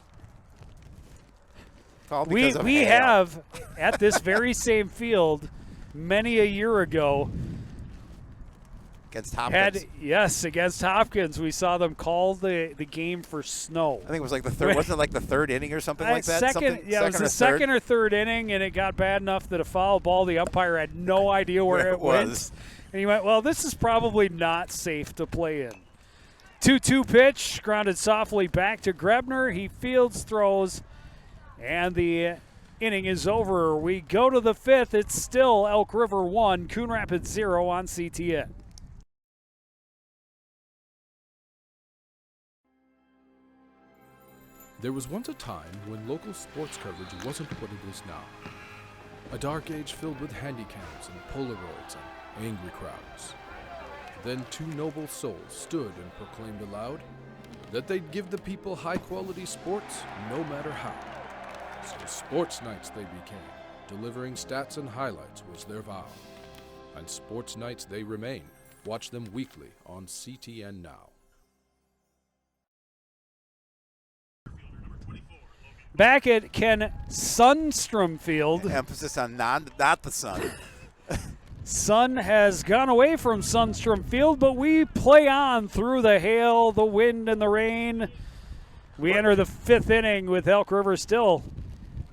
We have at this very same field many a year ago against Hopkins. Against Hopkins. We saw them call the game for snow. I think it was like the third. Wasn't it like the third inning or something like that? It was the second or third inning, and it got bad enough that a foul ball, the umpire had no idea where it went. And he went, well, this is probably not safe to play in. 2-2 pitch, grounded softly back to Grebner. He fields, throws, and the inning is over. We go to the 5th. It's still Elk River 1, Coon Rapids 0 on CTN. There was once a time when local sports coverage wasn't what it is now. A dark age filled with handycams and Polaroids and angry crowds. Then 2 noble souls stood and proclaimed aloud that they'd give the people high-quality sports no matter how. So sports nights they became. Delivering stats and highlights was their vow. And sports nights they remain. Watch them weekly on CTN Now. Back at Ken Sundstrom Field. Emphasis on not the sun. Sun has gone away from Sundstrom Field, but we play on through the hail, the wind, and the rain. We enter the 5th inning with Elk River still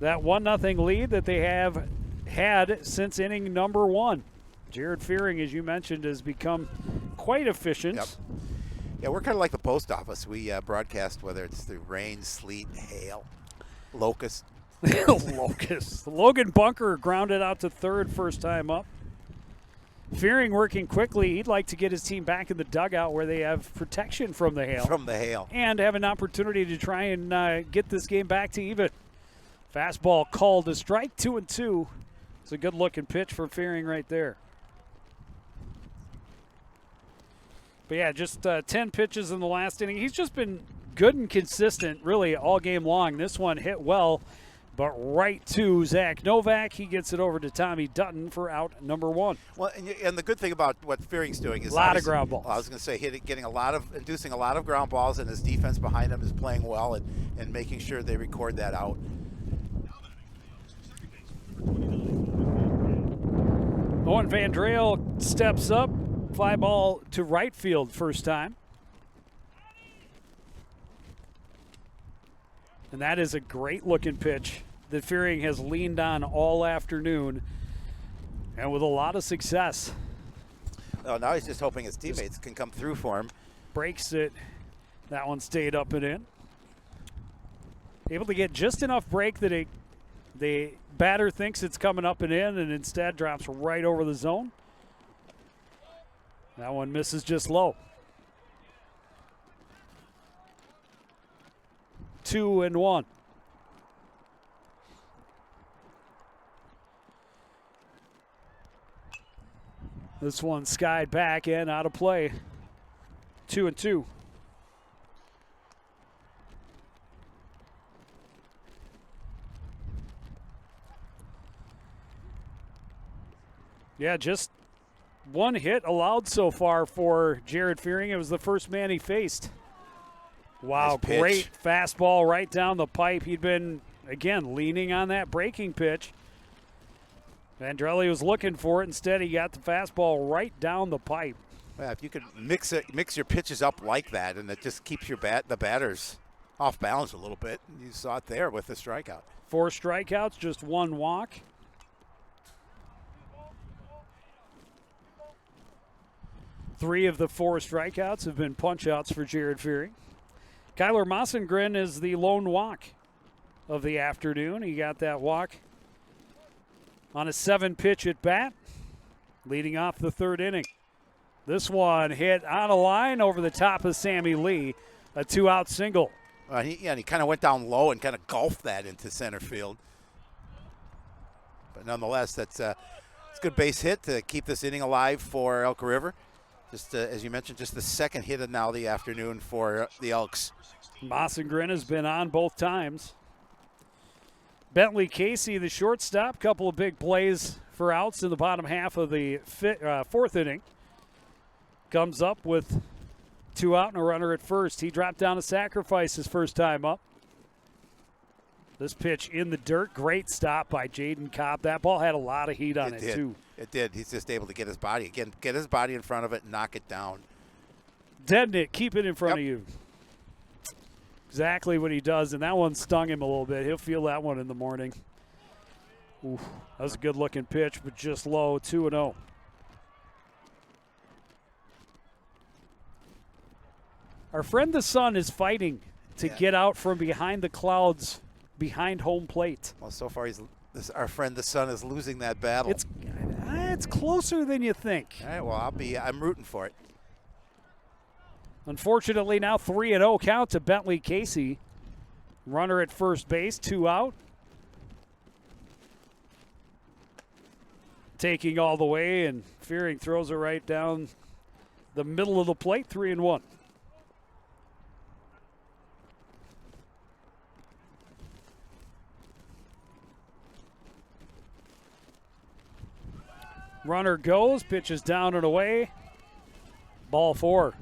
that 1-0 lead that they have had since inning number 1. Jared Fearing, as you mentioned, has become quite efficient. Yep. Yeah, we're kind of like the post office. We broadcast whether it's through rain, sleet, hail. Locust. Logan Bunker grounded out to third first time up. Fearing working quickly. He'd like to get his team back in the dugout where they have protection from the hail. And have an opportunity to try and get this game back to even. Fastball called a strike, 2-2. It's a good looking pitch for Fearing right there. But yeah, just 10 pitches in the last inning. He's just been good and consistent really all game long. This one hit well, but right to Zach Novak. He gets it over to Tommy Dutton for out number 1. Well, and the good thing about what Fearing's doing is a lot of ground balls. I was going to say inducing a lot of ground balls, and his defense behind him is playing well and making sure they record that out. Owen Van Drale steps up. Fly ball to right field first time. And that is a great looking pitch that Fearing has leaned on all afternoon and with a lot of success. Oh, now he's just hoping his teammates can come through for him. Breaks it. That one stayed up and in. Able to get just enough break that the batter thinks it's coming up and in, and instead drops right over the zone. That one misses just low. 2-1. This one skied back and out of play. 2-2. Yeah, just one hit allowed so far for Jared Fearing. It was the first man he faced. Wow, Nice pitch. great fastball right down the pipe. He'd been, again, leaning on that breaking pitch. Vandrelli was looking for it. Instead, he got the fastball right down the pipe. Well, if you could mix your pitches up like that, and it just keeps the batters off balance a little bit. You saw it there with the strikeout. 4 strikeouts, just 1 walk. Three of the 4 strikeouts have been punch-outs for Jared Fearing. Kyler Mossengren is the lone walk of the afternoon. He got that walk on a 7-pitch at bat, leading off the 3rd inning. This one hit on a line over the top of Sammy Lee, a 2-out single. He kind of went down low and kind of golfed that into center field. But nonetheless, it's a good base hit to keep this inning alive for Elk River. Just as you mentioned, just the 2nd hit of now the afternoon for the Elks. Mossengren has been on both times. Bentley Casey, the shortstop, couple of big plays for outs in the bottom half of the 4th inning. Comes up with 2 out and a runner at first. He dropped down a sacrifice his first time up. This pitch in the dirt, great stop by Jaden Cobb. That ball had a lot of heat on it too. It did. He's just able to get his body in front of it and knock it down. Deaden it, keep it in front of you. Exactly what he does, and that one stung him a little bit. He'll feel that one in the morning. Ooh, that was a good-looking pitch, but just low, 2-0. Our friend the sun is fighting to get out from behind the clouds, behind home plate. Well, so far our friend the sun is losing that battle. It's closer than you think. All right, well, I'm rooting for it. Unfortunately, now 3-0 count to Bentley Casey. Runner at first base, 2 out. Taking all the way, and Fearing throws it right down the middle of the plate, 3-1. Runner goes, pitches down and away. Ball 4.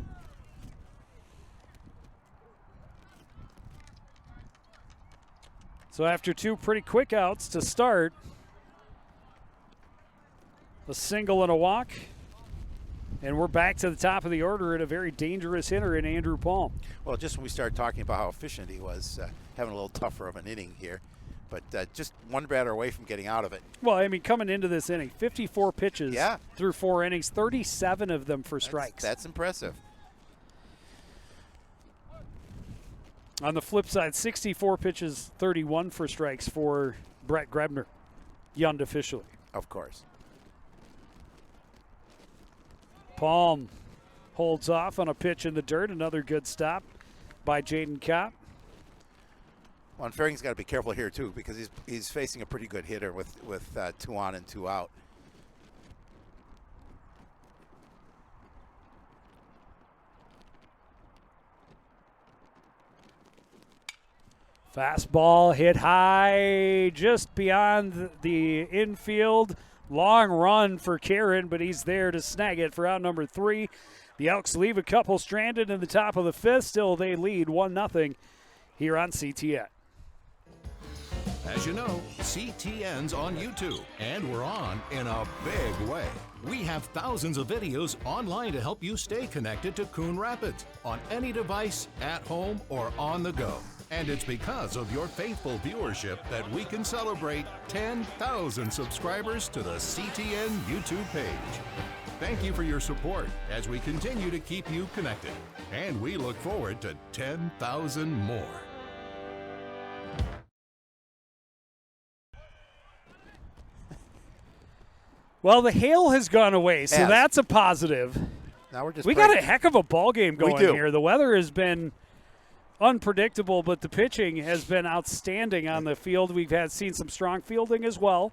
So after 2 pretty quick outs to start, a single and a walk, and we're back to the top of the order and a very dangerous hitter in Andrew Palm. Well, just when we started talking about how efficient he was, having a little tougher of an inning here, but just one batter away from getting out of it. Well, I mean, coming into this inning, 54 pitches through 4 innings, 37 of them for strikes. That's impressive. On the flip side, 64 pitches, 31 for strikes for Brett Grebner, Yund officially. Of course. Palm holds off on a pitch in the dirt. Another good stop by Jaden Kopp. Well, and Fearing's got to be careful here, too, because he's facing a pretty good hitter with 2 on and 2 out. Fastball hit high just beyond the infield. Long run for Karen, but he's there to snag it for out number 3. The Elks leave a couple stranded in the top of the 5th. Still, they lead 1-0 here on CTN. As you know, CTN's on YouTube, and we're on in a big way. We have thousands of videos online to help you stay connected to Coon Rapids on any device, at home, or on the go. And it's because of your faithful viewership that we can celebrate 10,000 subscribers to the CTN YouTube page. Thank you for your support as we continue to keep you connected. And we look forward to 10,000 more. Well, the hail has gone away, so that's a positive. Now we got a heck of a ball game going here. The weather has been unpredictable, but the pitching has been outstanding on the field. We've seen some strong fielding as well.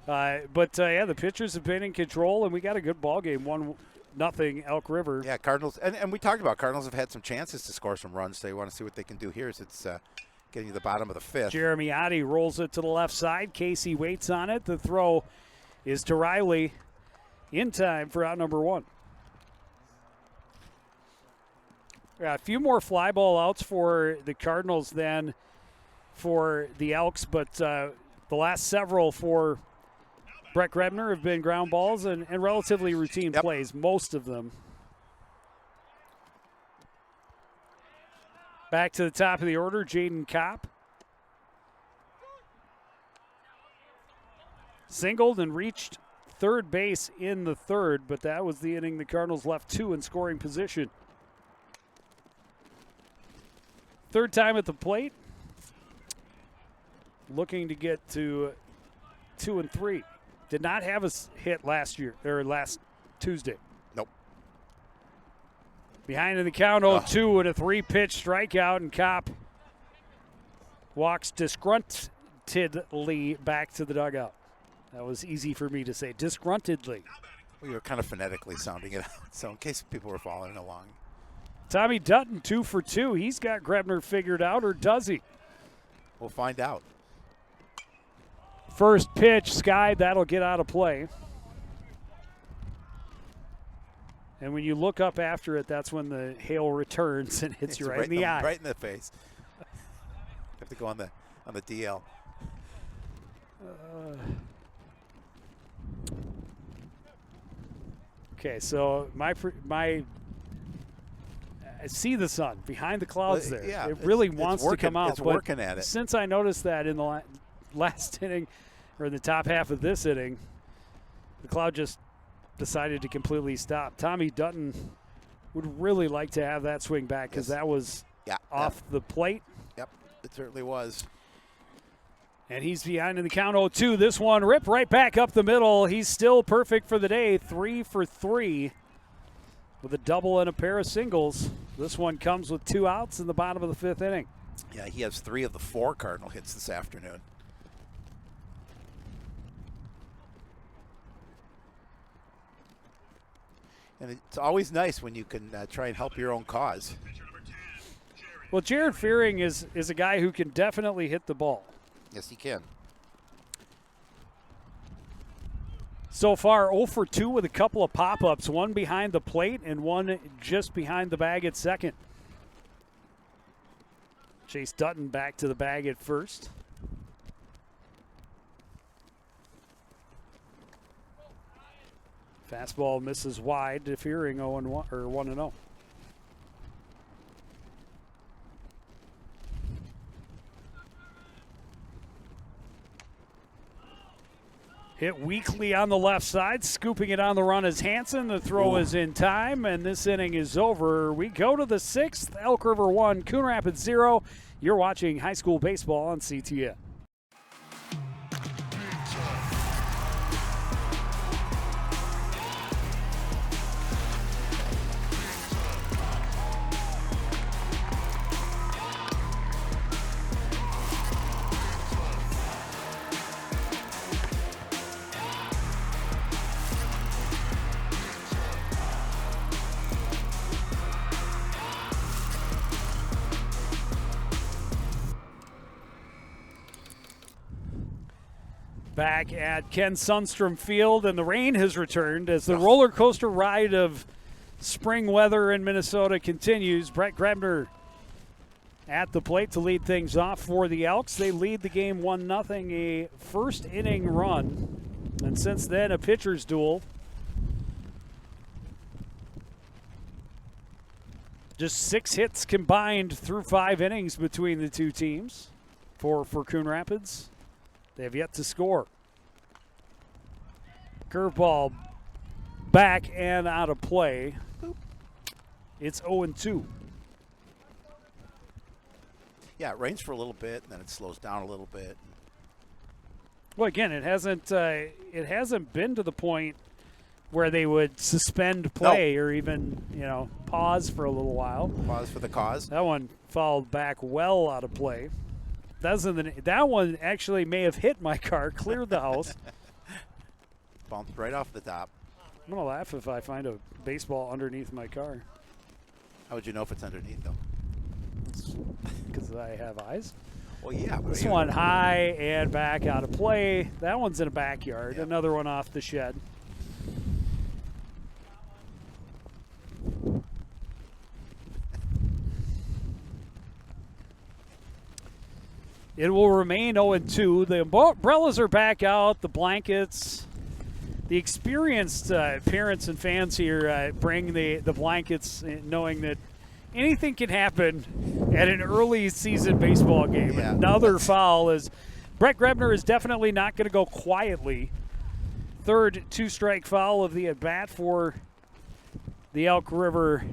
But the pitchers have been in control, and we got a good ball game, 1-0 Elk River. Yeah, Cardinals, and we talked about Cardinals have had some chances to score some runs, so you want to see what they can do here as it's getting to the bottom of the fifth. Jeremy Oddie rolls it to the left side. Casey waits on it. The throw is to Riley in time for out number 1. A few more fly ball outs for the Cardinals than for the Elks, but the last several for Brett Grebner have been ground balls and relatively routine plays, most of them. Back to the top of the order, Jaden Kopp. Singled and reached third base in the third, but that was the inning the Cardinals left 2 in scoring position. Third time at the plate. Looking to get to 2 and 3. Did not have a hit last Tuesday. Nope. Behind in the count, 0-2 and a 3-pitch strikeout, and Kopp walks disgruntledly back to the dugout. That was easy for me to say, disgruntledly. We were kind of phonetically sounding it out, so in case people were following along. Tommy Dutton, 2 for 2. He's got Grebner figured out, or does he? We'll find out. First pitch, skied. That'll get out of play. And when you look up after it, that's when the hail returns and hits you right in the eye. Right in the face. Have to go on the DL. Okay, so I see the sun behind the clouds there. Yeah, it really wants to come out. It's working at it. Since I noticed that in the last inning, or in the top half of this inning, the cloud just decided to completely stop. Tommy Dutton would really like to have that swing back because that was off the plate. Yep, it certainly was. And he's behind in the count 0-2. This one ripped right back up the middle. He's still perfect for the day, 3 for 3 with a double and a pair of singles. This one comes with 2 outs in the bottom of the 5th inning. Yeah, he has 3 of the 4 Cardinal hits this afternoon. And it's always nice when you can try and help your own cause. Well, Jared Fearing is a guy who can definitely hit the ball. Yes, he can. So far, 0 for 2 with a couple of pop-ups, one behind the plate and one just behind the bag at second. Chase Dutton back to the bag at first. Fastball misses wide to Fearing 0-1 or 1-0. Hit weakly on the left side, scooping it on the run is Hansen. The throw is in time, and this inning is over. We go to the 6th, Elk River 1, Coon Rapids 0. You're watching high school baseball on CTN. Back at Ken Sundstrom Field, and the rain has returned as the roller coaster ride of spring weather in Minnesota continues. Brett Grebner at the plate to lead things off for the Elks. They lead the game 1-0, a first inning run, and since then a pitcher's duel. Just 6 hits combined through 5 innings between the two teams for Coon Rapids. They have yet to score. Curveball back and out of play. It's 0-2. Yeah, it rains for a little bit, and then it slows down a little bit. Well, again, it hasn't been to the point where they would suspend play or even, pause for a little while. Pause for the cause. That one fouled back well out of play. That one actually may have hit my car, cleared the house. Bumped right off the top. I'm going to laugh if I find a baseball underneath my car. How would you know if it's underneath, though? Because I have eyes. Well, yeah. But This one high and back out of play. That one's in a backyard. Yep. Another one off the shed. It will remain 0-2. The umbrellas are back out. The blankets. The experienced parents and fans here bring the blankets, knowing that anything can happen at an early season baseball game. Yeah. Another foul is Brett Grebner is definitely not going to go quietly. Third two-strike foul of the at-bat for the Elk River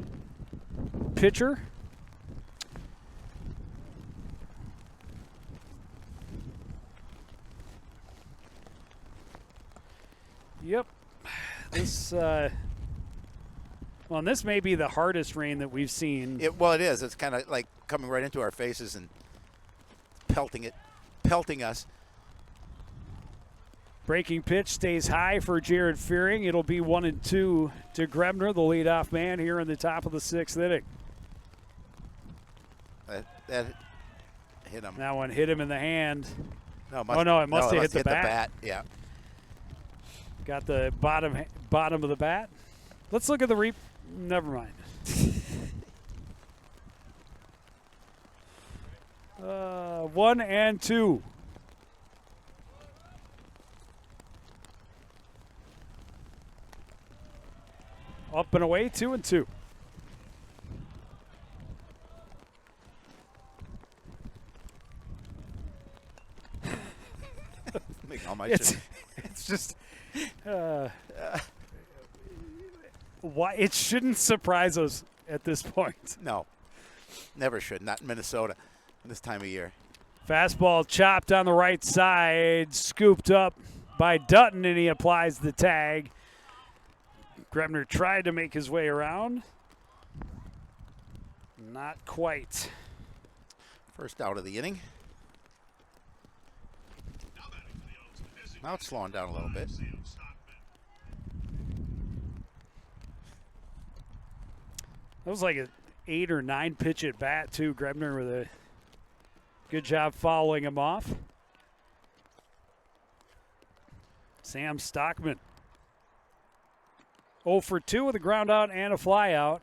pitcher. Yep. This and this may be the hardest rain that we've seen. Well, it is. It's kind of like coming right into our faces and pelting us. Breaking pitch stays high for Jared Fearing. It'll be 1-2 to Grebner, the leadoff man here in the top of the sixth inning. That hit him. That one hit him in the hand. No, it must have hit the bat. Yeah. Got the bottom of the bat. Let's look at the never mind. 1-2. Up and away, 2-2. It's just why it shouldn't surprise us at this point. No, never should. Not in Minnesota this time of year. Fastball chopped on the right side, scooped up by Dutton, and he applies the tag. Grebner tried to make his way around. Not quite. First out of the inning. Now it's slowing down a little bit. That was like an 8 or 9 pitch at bat, too. Grebner with a good job following him off. Sam Stockman 0 for 2 with a ground out and a fly out.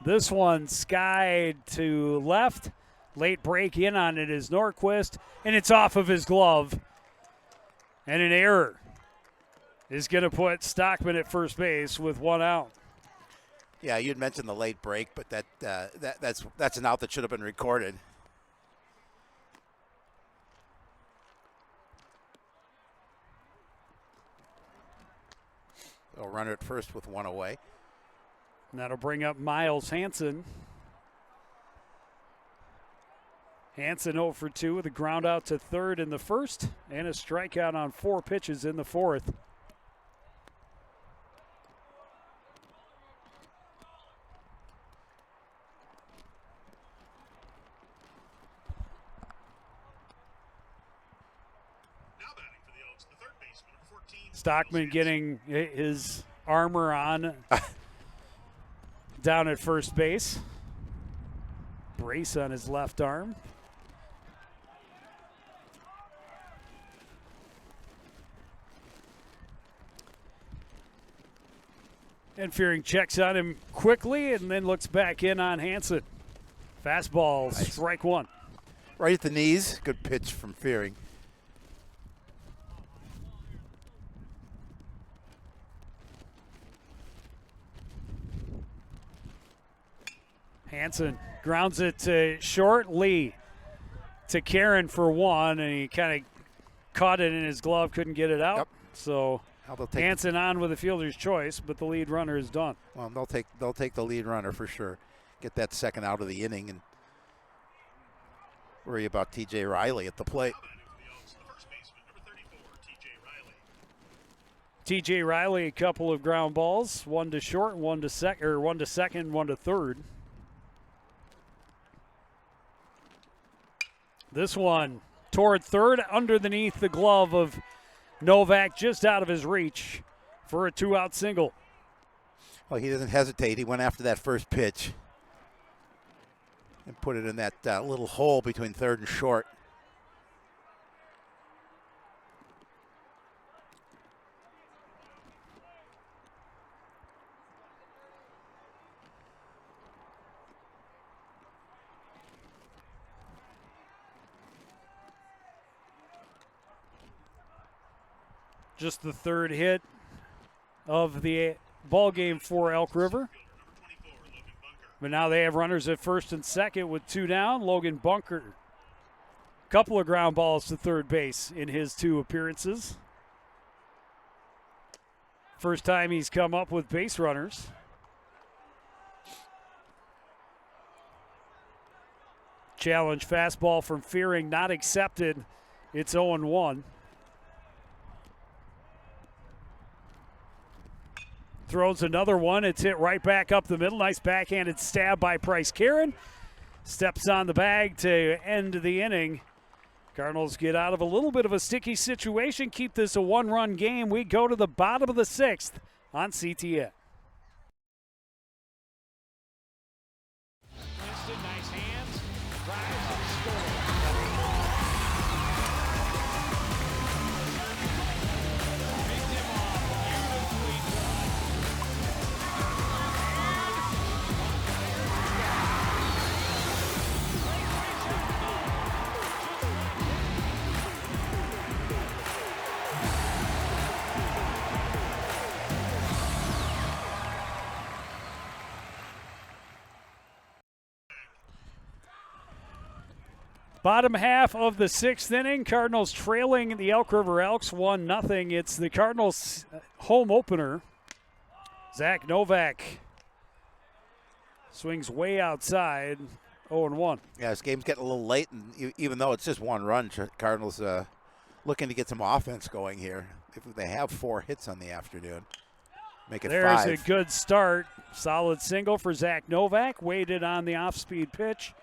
This one skied to left. Late break in on it is Norquist, and it's off of his glove. And an error is going to put Stockman at first base with 1 out. Yeah, you'd mentioned the late break, but that's an out that should have been recorded. A runner at first with 1 away. And that'll bring up Miles Hansen. Hansen 0 for 2 with a ground out to third in the first and a strikeout on 4 pitches in the fourth. Stockman getting his armor on down at first base. Brace on his left arm. And Fearing checks on him quickly and then looks back in on Hansen. Fastball, nice. Strike 1. Right at the knees. Good pitch from Fearing. Hansen grounds it to short. Lee to Karen for 1, and he kind of caught it in his glove, couldn't get it out. Yep. So Hansen on with a fielder's choice, but the lead runner is done. Well, they'll take the lead runner for sure. Get that second out of the inning and worry about T.J. Riley at the plate. TJ Riley, a couple of ground balls, one to short, one to second, one to third. This one toward third, underneath the glove of Novak, just out of his reach for a 2-out single. Well, he doesn't hesitate. He went after that first pitch and put it in that little hole between third and short. Just the third hit of the ball game for Elk River. But now they have runners at first and second with 2 down. Logan Bunker, couple of ground balls to third base in his 2 appearances. First time he's come up with base runners. Challenge fastball from Fearing, not accepted. It's 0-1. Throws another one. It's hit right back up the middle. Nice backhanded stab by Price Karen. Steps on the bag to end the inning. Cardinals get out of a little bit of a sticky situation. Keep this a 1-run game. We go to the bottom of the 6th on CTN. Winston, nice hands. Drives and scores. Picked him off beautifully done. Bottom half of the 6th inning. Cardinals trailing the Elk River Elks 1-0. It's the Cardinals' home opener. Zach Novak swings way outside, 0-1. Yeah, this game's getting a little late, and even though it's just 1 run, Cardinals looking to get some offense going here. If they have 4 hits on the afternoon, make it There's 5. a good start. Solid single for Zach Novak. Waited on the off-speed pitch.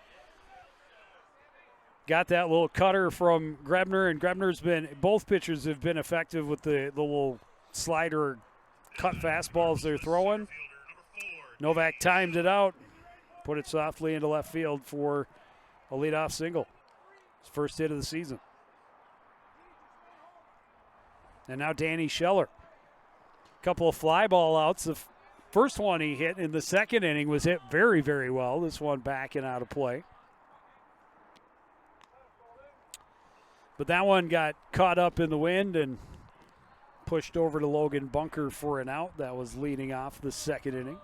Got that little cutter from Grebner, and Grebner's been, both pitchers have been effective with the little slider cut fastballs they're throwing. Novak timed it out, put it softly into left field for a leadoff single. His first hit of the season. And now Danny Scheller. Couple of fly ball outs. The first one he hit in the 2nd inning was hit very, very well. This one back and out of play. But that one got caught up in the wind and pushed over to Logan Bunker for an out. That was leading off the 2nd inning.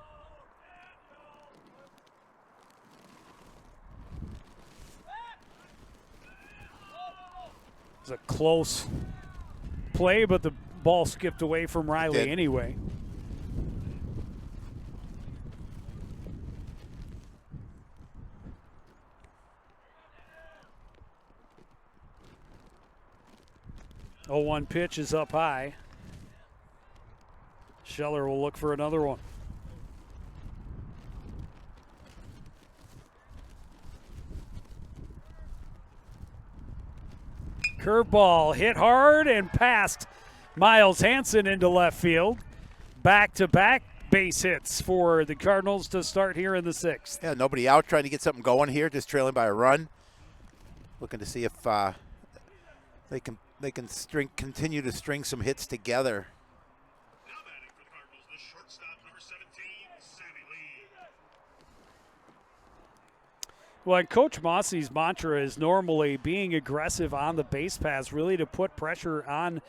It was a close play, but the ball skipped away from Riley anyway. Oh, 1 pitch is up high. Scheller will look for another one. Curveball hit hard and past Miles Hansen into left field. Back-to-back base hits for the Cardinals to start here in the 6th. Yeah, nobody out, trying to get something going here, just trailing by a run. Looking to see if they can continue to string some hits together. Now batting for the Cardinals, the shortstop, number 17, Sammy Lee. Well, and Coach Mossie's mantra is normally being aggressive on the base paths, really to put pressure on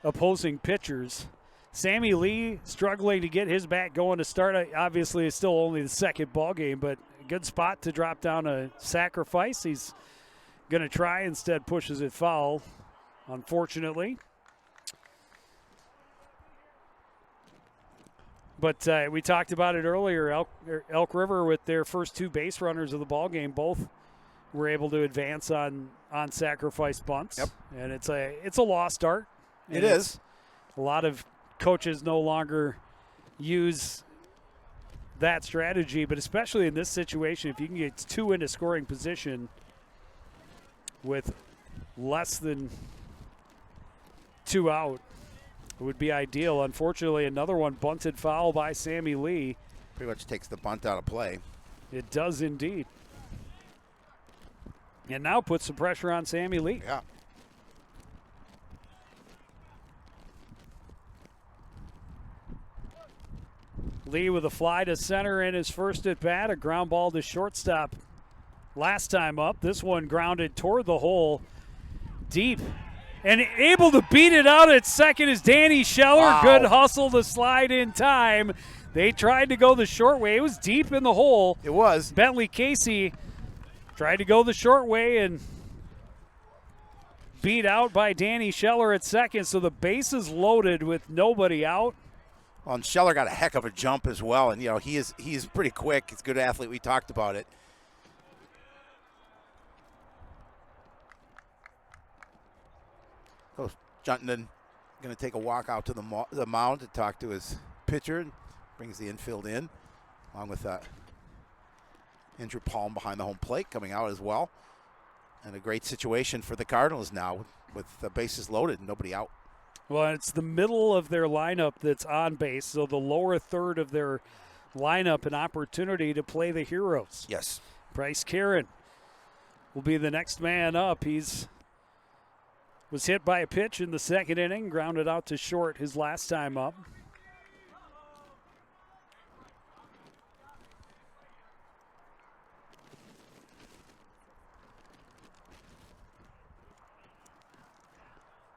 opposing pitchers. Sammy Lee struggling to get his bat going to start. Obviously, it's still only the 2nd ball game, but a good spot to drop down a sacrifice. He's going to try, instead pushes it foul, unfortunately. But we talked about it earlier. Elk River, with their first 2 base runners of the ball game, both were able to advance on sacrifice bunts. Yep. And it's a lost start. It is. A lot of coaches no longer use that strategy, but especially in this situation, if you can get 2 into scoring position with less than 2 out, it would be ideal. Unfortunately, another one bunted foul by Sammy Lee. Pretty much takes the bunt out of play. It does indeed. And now puts some pressure on Sammy Lee. Yeah. Lee with a fly to center in his first at bat, a ground ball to shortstop last time up. This one grounded toward the hole deep. And able to beat it out at second is Danny Scheller. Wow. Good hustle to slide in time. They tried to go the short way. It was deep in the hole. It was. Bentley Casey tried to go the short way and beat out by Danny Scheller at second. So the base is loaded with nobody out. Well, and Scheller got a heck of a jump as well, and he is pretty quick. He's a good athlete. We talked about it. Oh, Junton going to take a walk out to the mound to talk to his pitcher. Brings the infield in, along with Andrew Palm behind the home plate coming out as well. And a great situation for the Cardinals now with the bases loaded and nobody out. Well, it's the middle of their lineup that's on base, so the lower third of their lineup an opportunity to play the heroes. Yes. Bryce Karen will be the next man up. Was hit by a pitch in the second inning, grounded out to short his last time up.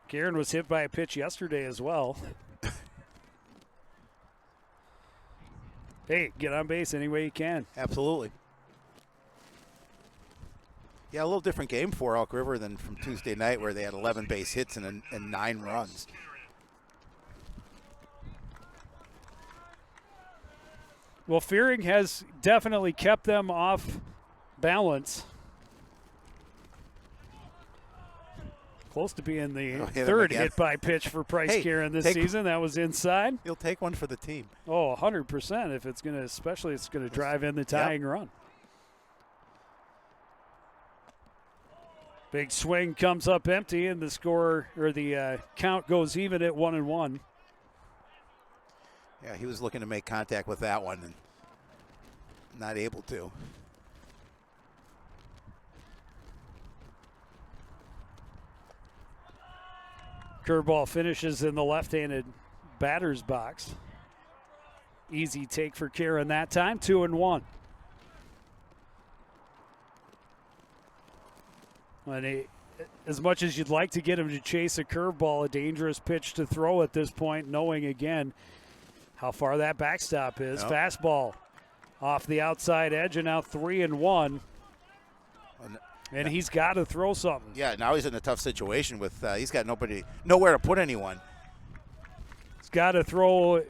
Karen was hit by a pitch yesterday as well. Hey, get on base any way you can. Absolutely. Yeah, a little different game for Elk River than from Tuesday night where they had 11 base hits and 9 runs. Well, Fearing has definitely kept them off balance. Close to being the third hit by pitch for Price Karen this season. That was inside. He'll take one for the team. Oh, 100% if it's going to, especially it's going to drive in the tying run. Big swing comes up empty, and the score or the count goes even at 1-1. Yeah, he was looking to make contact with that one and not able to. Curveball finishes in the left-handed batter's box. Easy take for Karen that time, 2-1. And as much as you'd like to get him to chase a curveball, a dangerous pitch to throw at this point, knowing again how far that backstop is. Yep. Fastball off the outside edge, and now 3-1. And he's got to throw something. Yeah, now he's in a tough situation with he's got nowhere to put anyone. He's got to throw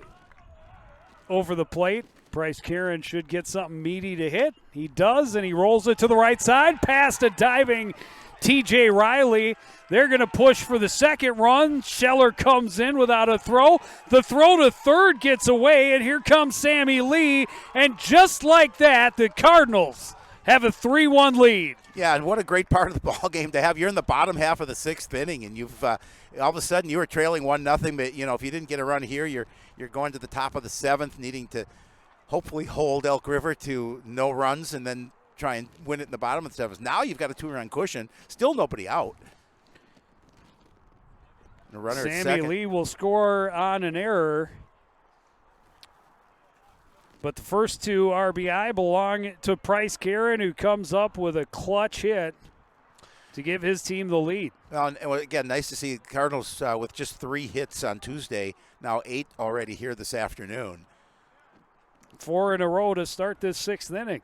over the plate. Bryce Karen should get something meaty to hit. He does, and he rolls it to the right side, past a diving T.J. Riley. They're going to push for the second run. Scheller comes in without a throw. The throw to third gets away, and here comes Sammy Lee. And just like that, the Cardinals have a 3-1 lead. Yeah, and what a great part of the ball game to have. You're in the bottom half of the 6th inning, and you've all of a sudden you were trailing 1-0. But if you didn't get a run here, you're going to the top of the 7th, needing to hopefully hold Elk River to no runs, and then try and win it in the bottom of the 7th. Now you've got a 2-run cushion, still nobody out. And a runner at Sammy second. Lee will score on an error. But the first 2 RBI belong to Price Karen, who comes up with a clutch hit to give his team the lead. Well, and again, nice to see Cardinals with just 3 hits on Tuesday, now 8 already here this afternoon. 4 in a row to start this 6th inning.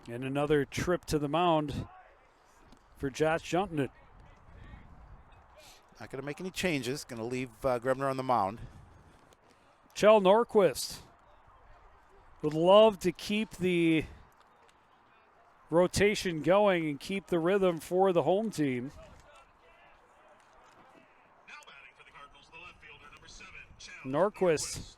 And another trip to the mound for Josh Junton. Not going to make any changes. Going to leave Grebner on the mound. Chell Norquist would love to keep the rotation going and keep the rhythm for the home team. Norquist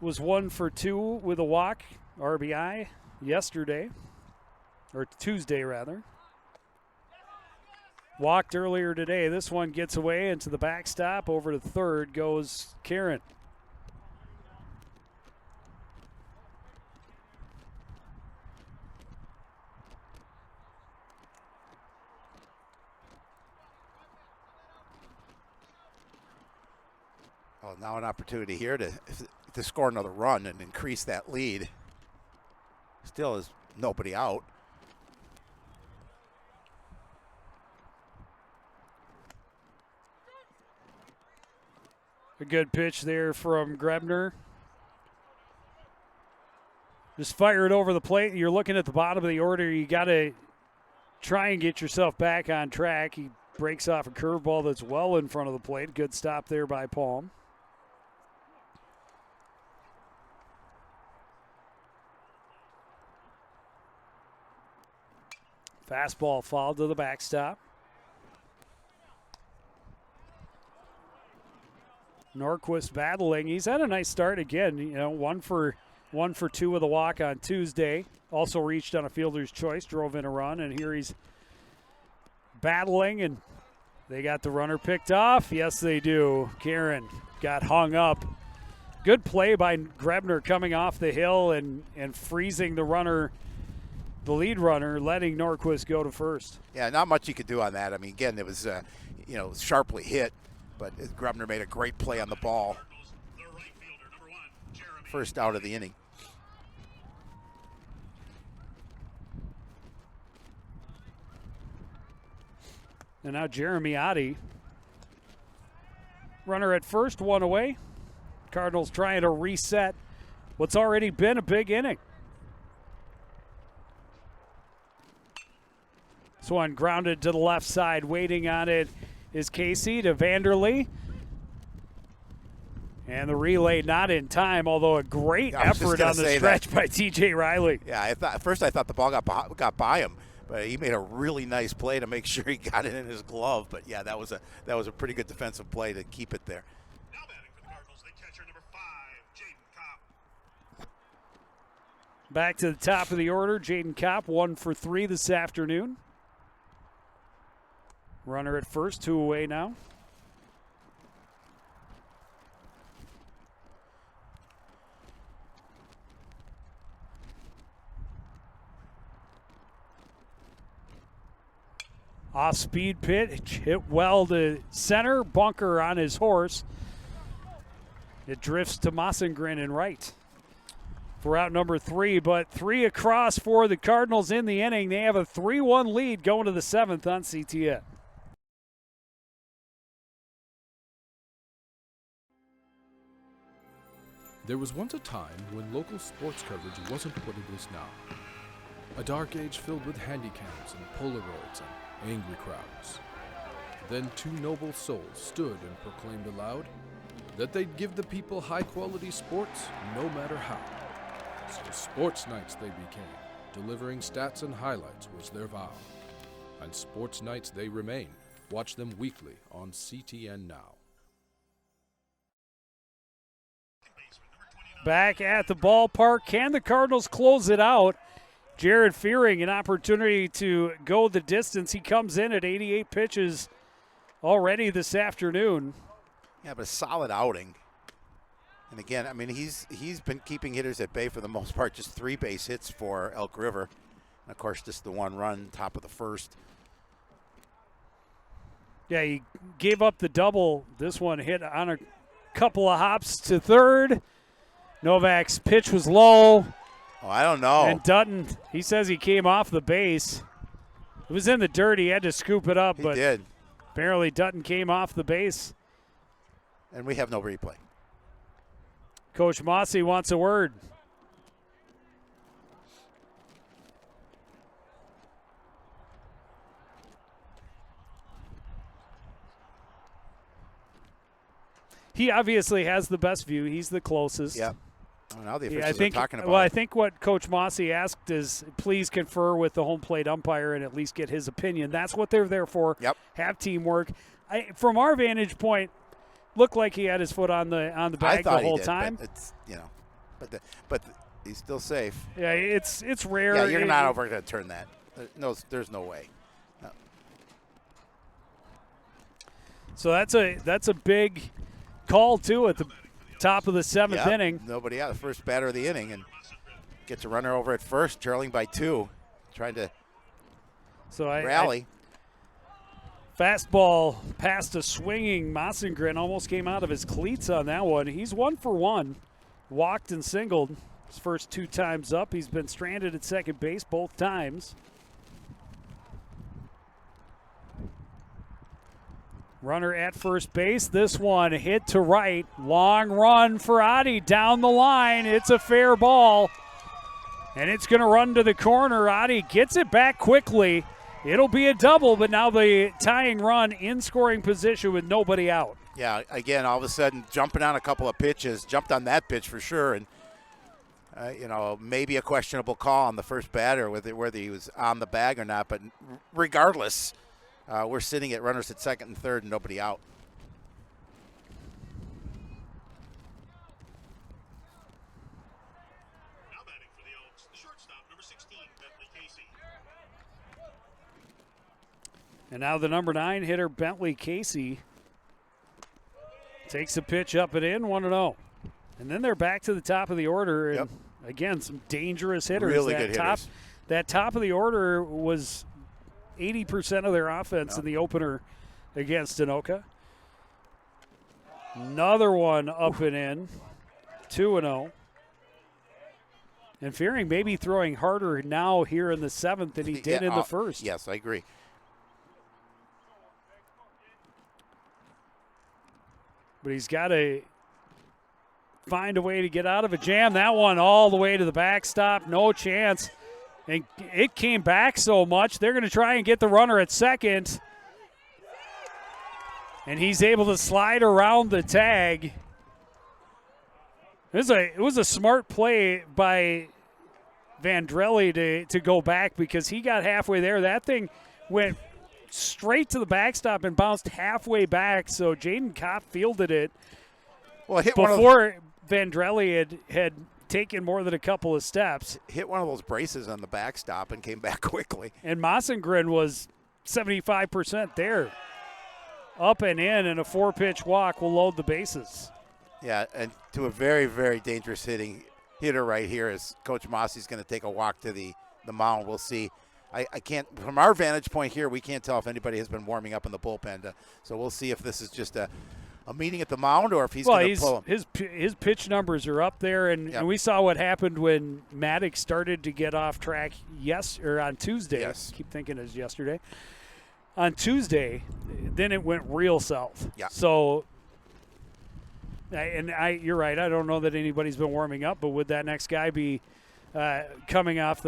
was 1 for 2 with a walk, RBI, yesterday, or Tuesday rather. Walked earlier today. This one gets away into the backstop. Over to third goes Karen. Well, now an opportunity here to score another run and increase that lead. Still is nobody out. A good pitch there from Grebner. Just fire it over the plate. You're looking at the bottom of the order. You got to try and get yourself back on track. He breaks off a curveball that's well in front of the plate. Good stop there by Palm. Fastball fouled to the backstop. Norquist battling. He's had a nice start again. You know, 1 for 2 with a walk on Tuesday. Also reached on a fielder's choice, drove in a run, and here he's battling, and they got the runner picked off. Yes, they do. Karen got hung up. Good play by Grebner coming off the hill and freezing the runner, the lead runner, letting Norquist go to first. Yeah, not much you could do on that. I mean, again, it was, sharply hit, but Grebner made a great play on the ball. The right fielder, number 1, Jeremy. First out of the inning. And now Jeremy Oddie. Runner at first, 1 away. Cardinals trying to reset what's already been a big inning. This one grounded to the left side. Waiting on it is Casey to Vanderlee. And the relay not in time, although a great effort on the stretch by T.J. Riley. Yeah, at first I thought the ball got by him, but he made a really nice play to make sure he got it in his glove. But yeah, that was a pretty good defensive play to keep it there. Now batting for the Cardinals, the catcher, number 5, Jaden Kopp. Back to the top of the order, Jaden Kopp, 1 for 3 this afternoon. Runner at first, 2 away now. Off-speed pitch, hit well to center, bunker on his horse. It drifts to Mossengren in right for out number 3, but 3 across for the Cardinals in the inning. They have a 3-1 lead going to the 7th on CTN. There was once a time when local sports coverage wasn't what it is now. A dark age filled with handycams and Polaroids and angry crowds. Then 2 noble souls stood and proclaimed aloud that they'd give the people high-quality sports no matter how. So Sports Nights they became, delivering stats and highlights was their vow. And Sports Nights they remain. Watch them weekly on CTN Now. Back at the ballpark, can the Cardinals close it out? Jared Fearing, an opportunity to go the distance. He comes in at 88 pitches already this afternoon. Yeah, but a solid outing. And again, I mean, he's been keeping hitters at bay for the most part. Just 3 base hits for Elk River. And of course, just the 1 run, top of the first. Yeah, he gave up the double. This one hit on a couple of hops to third. Novak's pitch was low. Oh, I don't know. And Dutton, he says he came off the base. It was in the dirt. He had to scoop it up. He but did. Apparently Dutton came off the base. And we have no replay. Coach Mossy wants a word. He obviously has the best view. He's the closest. Yep. Oh, now the officials are talking about Well, I it. think what Coach Mossy asked is please confer with the home plate umpire and at least get his opinion. That's what they're there for. Yep. Have teamwork. From our vantage point, looked like he had his foot on the bag the whole time. But it's, but he's still safe. Yeah, it's rare. Yeah, you're not over going to turn that. There's no way. No. So that's a big call too at the top of the 7th inning. Nobody out. The first batter of the inning, and gets a runner over at first, trailing by 2, trying to rally. Fastball past a swinging Mossengren, almost came out of his cleats on that one. He's 1 for 1, walked and singled his first 2 times up. He's been stranded at second base both times. Runner at first base. This one hit to right. Long run for Adi down the line. It's a fair ball. And it's going to run to the corner. Adi gets it back quickly. It'll be a double, but now the tying run in scoring position with nobody out. Yeah, again, all of a sudden jumping on a couple of pitches. Jumped on that pitch for sure. And, maybe a questionable call on the first batter, whether he was on the bag or not. But regardless, we're sitting at runners at second and third and nobody out. Now batting for the Elks, the shortstop, number 16, Bentley Casey. And now the number 9 hitter, Bentley Casey, takes a pitch up and in, 1-0. And then they're back to the top of the order. And again, some dangerous hitters. Really good hitters. That top of the order was 80% of their offense in the opener against Anoka. Another one up and in, 2-0. And Fearing maybe throwing harder now here in the 7th than he did in the first. Yes, I agree. But he's got to find a way to get out of a jam. That one all the way to the backstop, no chance. And it came back so much, they're going to try and get the runner at second. And he's able to slide around the tag. It was a smart play by Vandrelli to go back because he got halfway there. That thing went straight to the backstop and bounced halfway back, so Jaden Kopp fielded it before Vandrelli had taken more than a couple of steps. Hit one of those braces on the backstop and came back quickly. And Mossengren was 75% there. Up and in, and a 4-pitch walk will load the bases. Yeah, and to a very, very dangerous hitter right here is Coach Mossy's going to take a walk to the mound. We'll see. I can't, from our vantage point here, we can't tell if anybody has been warming up in the bullpen. So we'll see if this is just a meeting at the mound or if he's going to pull him. His pitch numbers are up there, and we saw what happened when Maddox started to get off track on Tuesday. Yes. I keep thinking it's yesterday. On Tuesday, then it went real south. Yeah. So, you're right. I don't know that anybody's been warming up, but would that next guy be coming off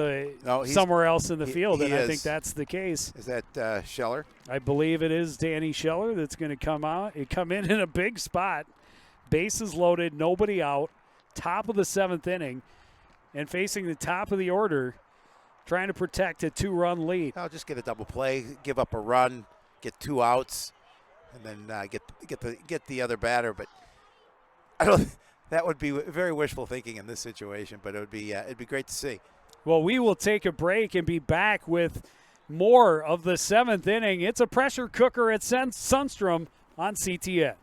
somewhere else in the field? And I think that's the case. Is that Scheller? I believe it is Danny Scheller that's going to come in a big spot. Bases loaded, nobody out, top of the 7th inning, and facing the top of the order, trying to protect a 2-run lead. I'll just get a double play, give up a run, get 2 outs, and then get the other batter. But I don't. That would be very wishful thinking in this situation. But it'd be great to see. Well, we will take a break and be back with more of the 7th inning. It's a pressure cooker at Sunstrom on CTN.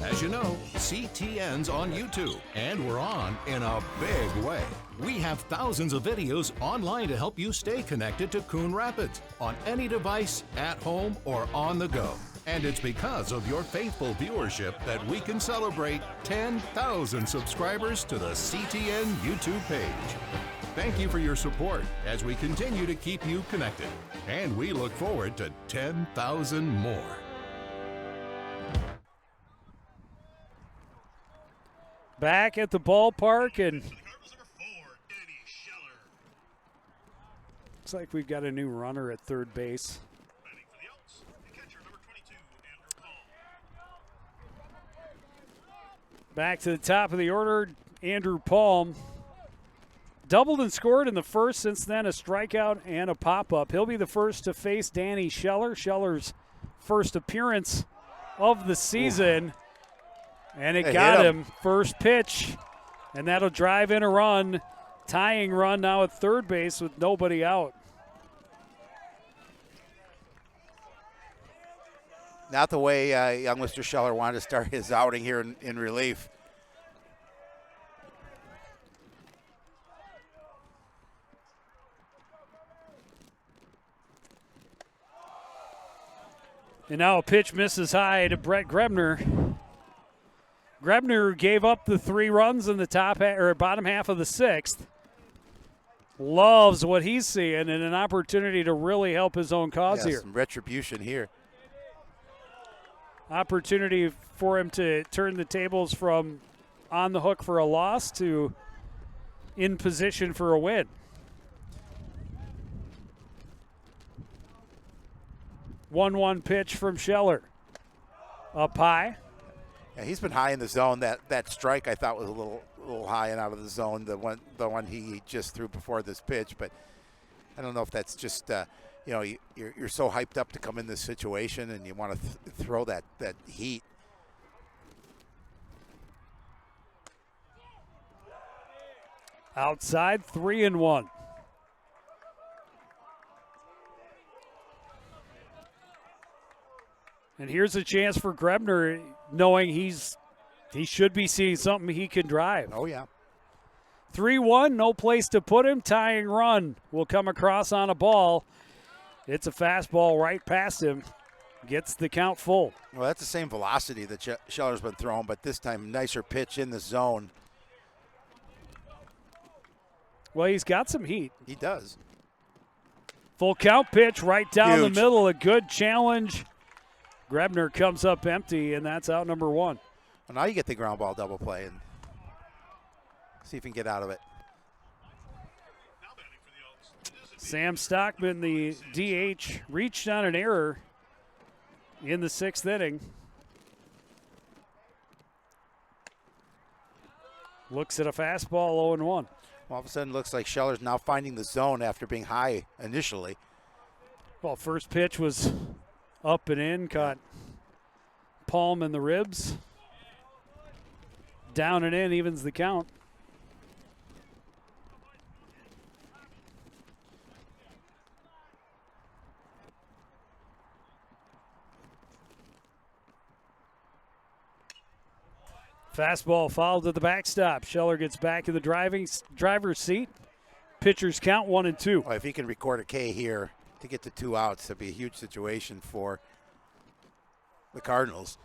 As you know, CTN's on YouTube, and we're on in a big way. We have thousands of videos online to help you stay connected to Coon Rapids on any device, at home, or on the go. And it's because of your faithful viewership that we can celebrate 10,000 subscribers to the CTN YouTube page. Thank you for your support as we continue to keep you connected. And we look forward to 10,000 more. Back at the ballpark, and For the Cardinals, number 4, Danny Scheller. looks like we've got a new runner at third base. Batting for the Elks, the catcher, number 22, Andrew Palm. Back to the top of the order, Andrew Palm. Doubled and scored in the first, since then a strikeout and a pop-up. He'll be the first to face Danny Scheller. Scheller's first appearance of the season. And it They got hit him. First pitch. And that'll drive in a run. Tying run now at third base with nobody out. Not the way young Mr. Scheller wanted to start his outing here in relief. And now a pitch misses high to Brett Grebner. Grebner gave up the 3 runs in the bottom half of the 6th. Loves what he's seeing and an opportunity to really help his own cause here. Some retribution here. Opportunity for him to turn the tables from on the hook for a loss to in position for a win. 1-1 pitch from Scheller. Up high. Yeah, he's been high in the zone. That strike I thought was a little high and out of the zone. The one he just threw before this pitch, but I don't know if that's just you're so hyped up to come in this situation and you want to throw that heat. Outside, 3-1. And here's a chance for Grebner, knowing he should be seeing something he can drive. Oh, yeah. 3-1, no place to put him. Tying run will come across on a ball. It's a fastball right past him. Gets the count full. Well, that's the same velocity that Scheller's been throwing, but this time nicer pitch in the zone. Well, he's got some heat. He does. Full count pitch right down Huge. the middle. A good challenge. Grebner comes up empty, and that's out number 1. Well, now you get the ground ball double play and see if you can get out of it. Sam Stockman, the DH, reached on an error in the 6th inning. Looks at a fastball, 0-1. All of a sudden, looks like Scheller's now finding the zone after being high initially. Well, first pitch was up and in, caught palm in the ribs. Down and in, evens the count. Fastball fouled to the backstop. Scheller gets back in the driver's seat. Pitchers count 1-2. Well, if he can record a K here to get to 2 outs, that'd be a huge situation for the Cardinals.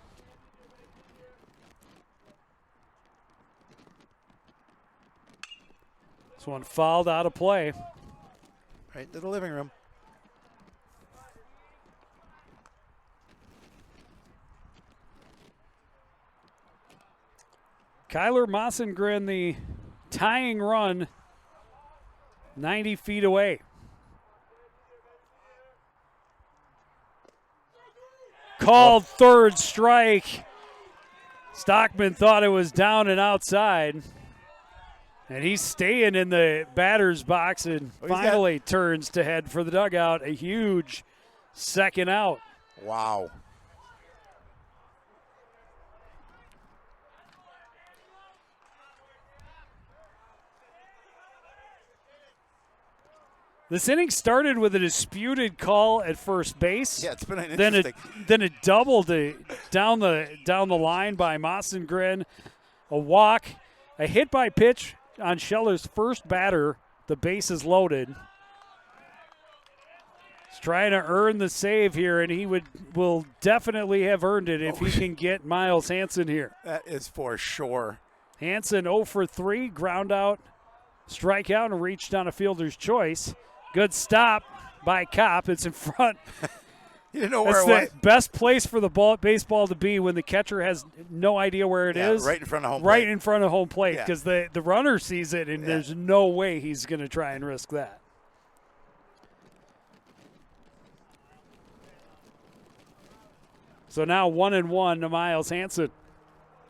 This one fouled out of play. Right to the living room. Kyler Mossengren, the tying run, 90 feet away. Called third strike. Stockman thought it was down and outside. And he's staying in the batter's box and finally turns to head for the dugout. A huge second out. Wow. This inning started with a disputed call at first base. Yeah, it's been an interesting. Then it doubled down the line by Mossengren. A walk, a hit by pitch on Scheller's first batter. The base is loaded. He's trying to earn the save here, and he will definitely have earned it if he can get Miles Hansen here. That is for sure. Hansen 0 for 3, ground out, strikeout, and reached on a fielder's choice. Good stop by Kopp. It's in front. You didn't know where That's it was. the best place for the baseball to be when the catcher has no idea where it is. Right in front of home plate. Right in front of home plate Yeah. because the runner sees it, and there's no way he's going to try and risk that. So now 1-1 to Miles Hansen.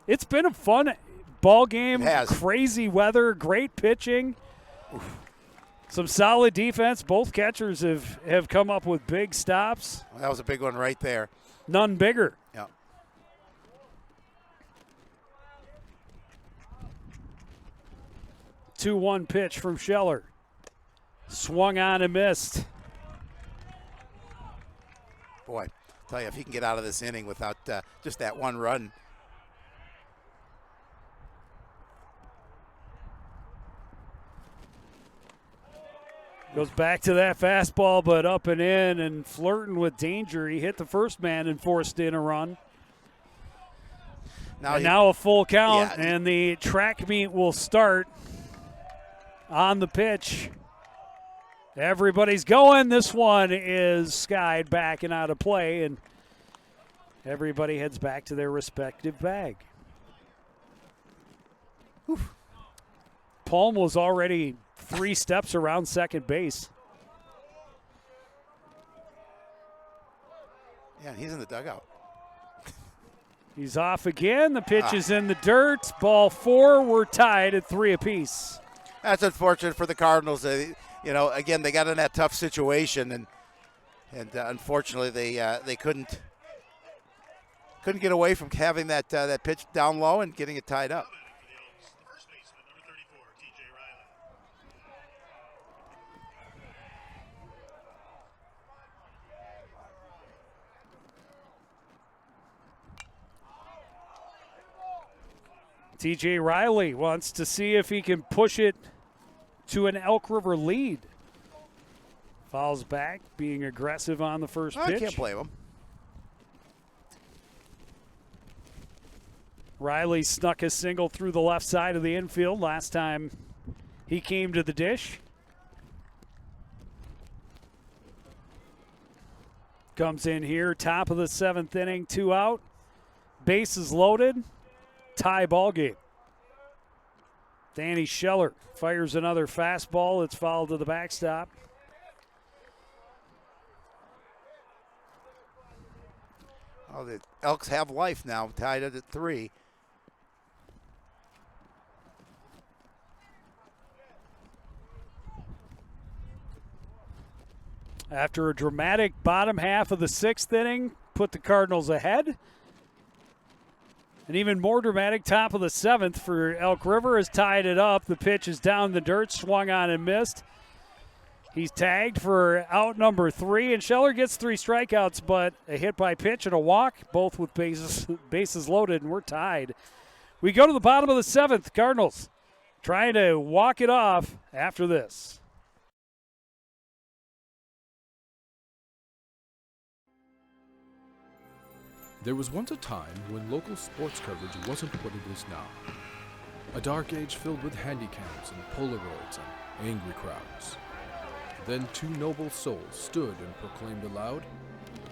It's been a fun ball game. It has. Crazy weather, great pitching. Some solid defense. Both catchers have come up with big stops. That was a big one right there. None bigger. Yeah. 2-1 pitch from Scheller. Swung on and missed. Boy, tell you, if he can get out of this inning without just that one run. Goes back to that fastball, but up and in and flirting with danger. He hit the first man and forced in a run. Now a full count, yeah. And the track meet will start on the pitch. Everybody's going. This one is skied back and out of play, and everybody heads back to their respective bag. Oof. Palm was already 3 steps around second base. Yeah, he's in the dugout. He's off again. The pitch is in the dirt. Ball 4. We're tied at 3 apiece. That's unfortunate for the Cardinals. Again, they got in that tough situation, and unfortunately they couldn't get away from having that pitch down low and getting it tied up. The first baseman, number 34, T.J. Riley. T.J. Riley wants to see if he can push it to an Elk River lead. Fouls back, being aggressive on the first pitch. I can't blame him. Riley snuck a single through the left side of the infield last time he came to the dish. Comes in here, top of the 7th inning, 2 out. Bases loaded. Tie ball game. Danny Scheller fires another fastball. It's fouled to the backstop. Oh, the Elks have life now, tied at 3. After a dramatic bottom half of the 6th inning, put the Cardinals ahead. An even more dramatic top of the 7th for Elk River has tied it up. The pitch is down the dirt, swung on and missed. He's tagged for out number 3, and Scheller gets 3 strikeouts, but a hit by pitch and a walk, both with bases loaded, and we're tied. We go to the bottom of the 7th. Cardinals trying to walk it off after this. There was once a time when local sports coverage wasn't what it is now. A dark age filled with handycams and Polaroids and angry crowds. Then 2 noble souls stood and proclaimed aloud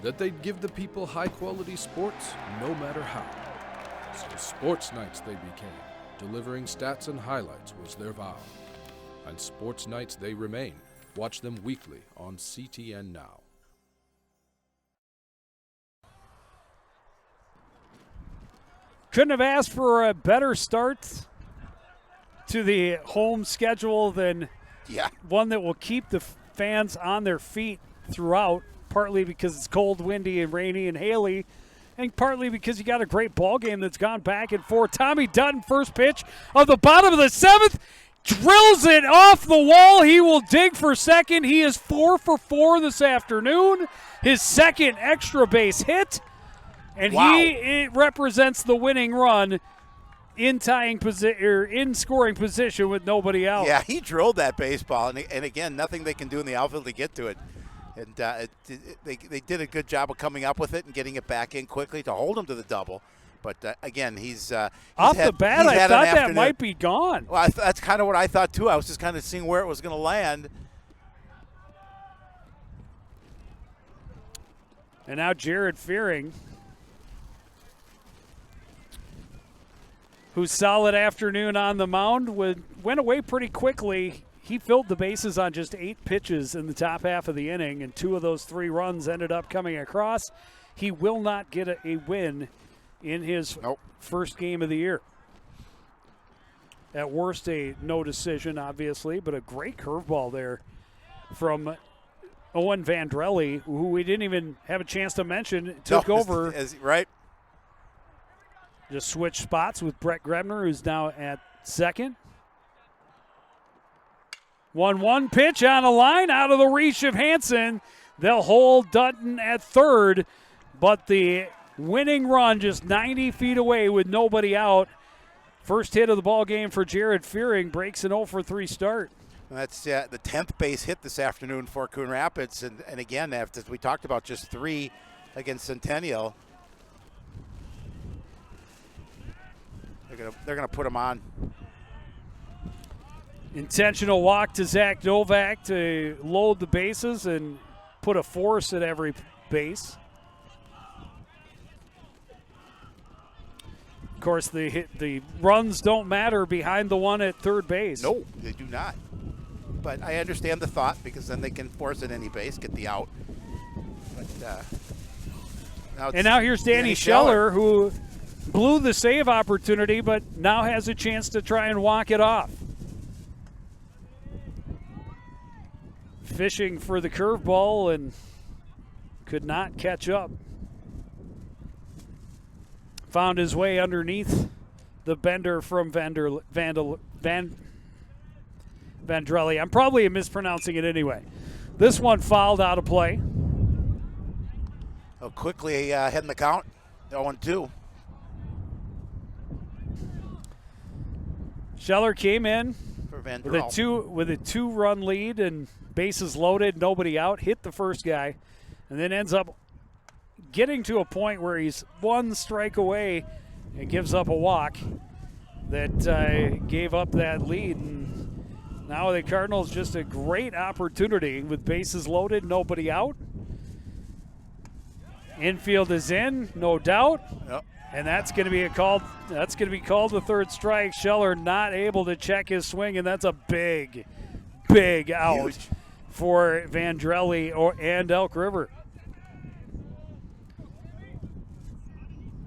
that they'd give the people high-quality sports no matter how. So sports nights they became. Delivering stats and highlights was their vow. And sports nights they remain. Watch them weekly on CTN Now. Couldn't have asked for a better start to the home schedule than one that will keep the fans on their feet throughout, partly because it's cold, windy, and rainy and haily, and partly because you got a great ball game that's gone back and forth. Tommy Dutton, first pitch of the bottom of the 7th, drills it off the wall. He will dig for second. He is 4 for 4 this afternoon. His second extra base hit. And it represents the winning run in in scoring position with nobody out. Yeah, he drilled that baseball, and again, nothing they can do in the outfield to get to it. And they did a good job of coming up with it and getting it back in quickly to hold him to the double. But again, he's off the bat. I thought that might be gone. Well, that's kind of what I thought too. I was just kind of seeing where it was going to land. And now Jared Fearing, whose solid afternoon on the mound went away pretty quickly. He filled the bases on just 8 pitches in the top half of the inning, and 2 of those 3 runs ended up coming across. He will not get a win in his first game of the year. At worst, a no decision, obviously, but a great curveball there from Owen Vandrelli, who we didn't even have a chance to mention, took over. Right. Just switched spots with Brett Grebner, who's now at second. 1-1 pitch on a line out of the reach of Hansen. They'll hold Dutton at third, but the winning run just 90 feet away with nobody out. First hit of the ball game for Jared Fearing, breaks an 0-for-3 start. That's the 10th base hit this afternoon for Coon Rapids, and again, after we talked about, just 3 against Centennial. They're gonna put him on. Intentional walk to Zach Novak to load the bases and put a force at every base. Of course, the runs don't matter behind the one at third base. No, they do not. But I understand the thought, because then they can force at any base, get the out. But now here's Danny Scheller, who blew the save opportunity, but now has a chance to try and walk it off. Fishing for the curveball and could not catch up. Found his way underneath the bender from Vandrelli. I'm probably mispronouncing it anyway. This one fouled out of play. Oh, quickly heading the count. 0-2. Scheller came in For Van with a 2-run lead and bases loaded, nobody out, hit the first guy, and then ends up getting to a point where he's 1 strike away and gives up a walk that gave up that lead. And now the Cardinals just a great opportunity with bases loaded, nobody out. Infield is in, no doubt. Yep. And that's going to be called the third strike. Scheller not able to check his swing, and that's a big out. Huge. For Vandrelli and Elk River.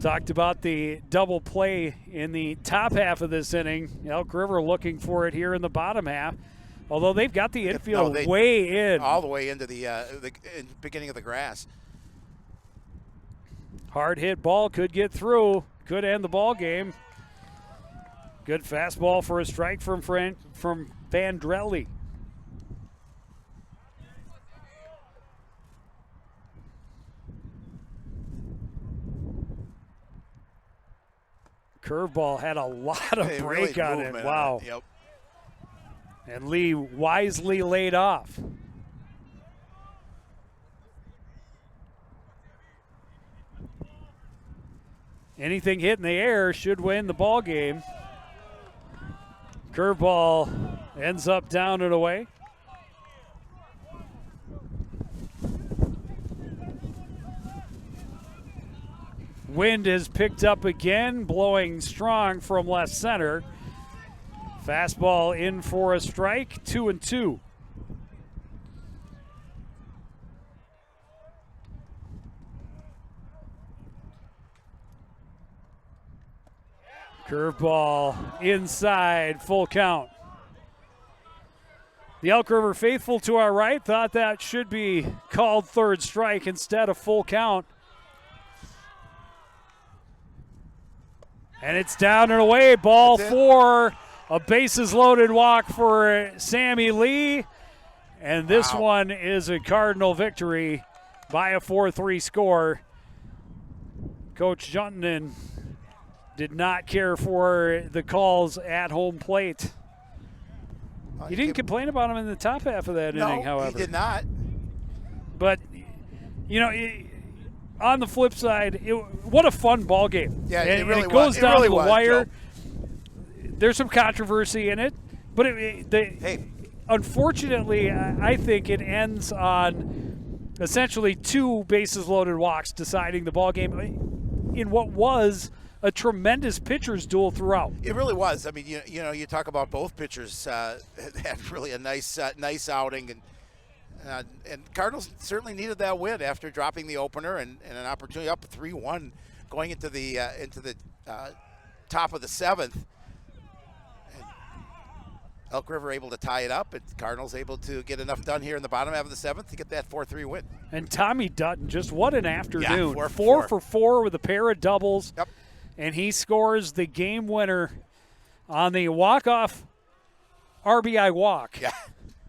Talked about the double play in the top half of this inning. Elk River looking for it here in the bottom half, although they've got the infield way in. All the way into the beginning of the grass. Hard hit ball could get through, could end the ball game. Good fastball for a strike from Vandrelli. Curveball had a lot of break on it. Wow. Yep. And Lee wisely laid off. Anything hit in the air should win the ball game. Curveball ends up down and away. Wind has picked up again, blowing strong from left center. Fastball in for a strike, 2-2. Curveball inside, full count. The Elk River faithful to our right thought that should be called third strike instead of full count. And it's down and away, ball 4. A bases loaded walk for Sammy Lee. And this one is a Cardinal victory by a 4-3 score. Coach Juntanen did not care for the calls at home plate. He didn't complain about him in the top half of that inning, however. He did not. But, on the flip side, what a fun ball game. Yeah, it really it goes was. down It really to the was, wire. Joe. There's some controversy in it, but unfortunately, I think it ends on essentially 2 bases loaded walks deciding the ball game in what was a tremendous pitcher's duel throughout. It really was. I mean, you talk about both pitchers had really a nice outing, and Cardinals certainly needed that win after dropping the opener and an opportunity up 3-1 going into the top of the 7th. And Elk River able to tie it up, and Cardinals able to get enough done here in the bottom half of the 7th to get that 4-3 win. And Tommy Dutton, just what an afternoon. Yeah, 4 for 4 with a pair of doubles. Yep. And he scores the game winner on the walk-off RBI walk. Yeah.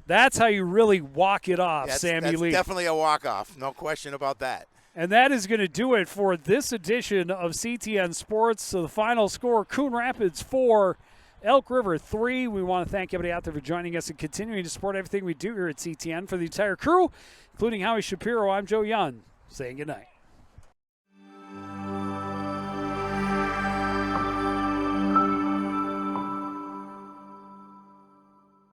That's how you really walk it off, Sammy that's Lee. definitely a walk-off. No question about that. And that is going to do it for this edition of CTN Sports. So the final score, Coon Rapids 4, Elk River 3. We want to thank everybody out there for joining us and continuing to support everything we do here at CTN. For the entire crew, including Howie Shapiro, I'm Joe Young, saying goodnight.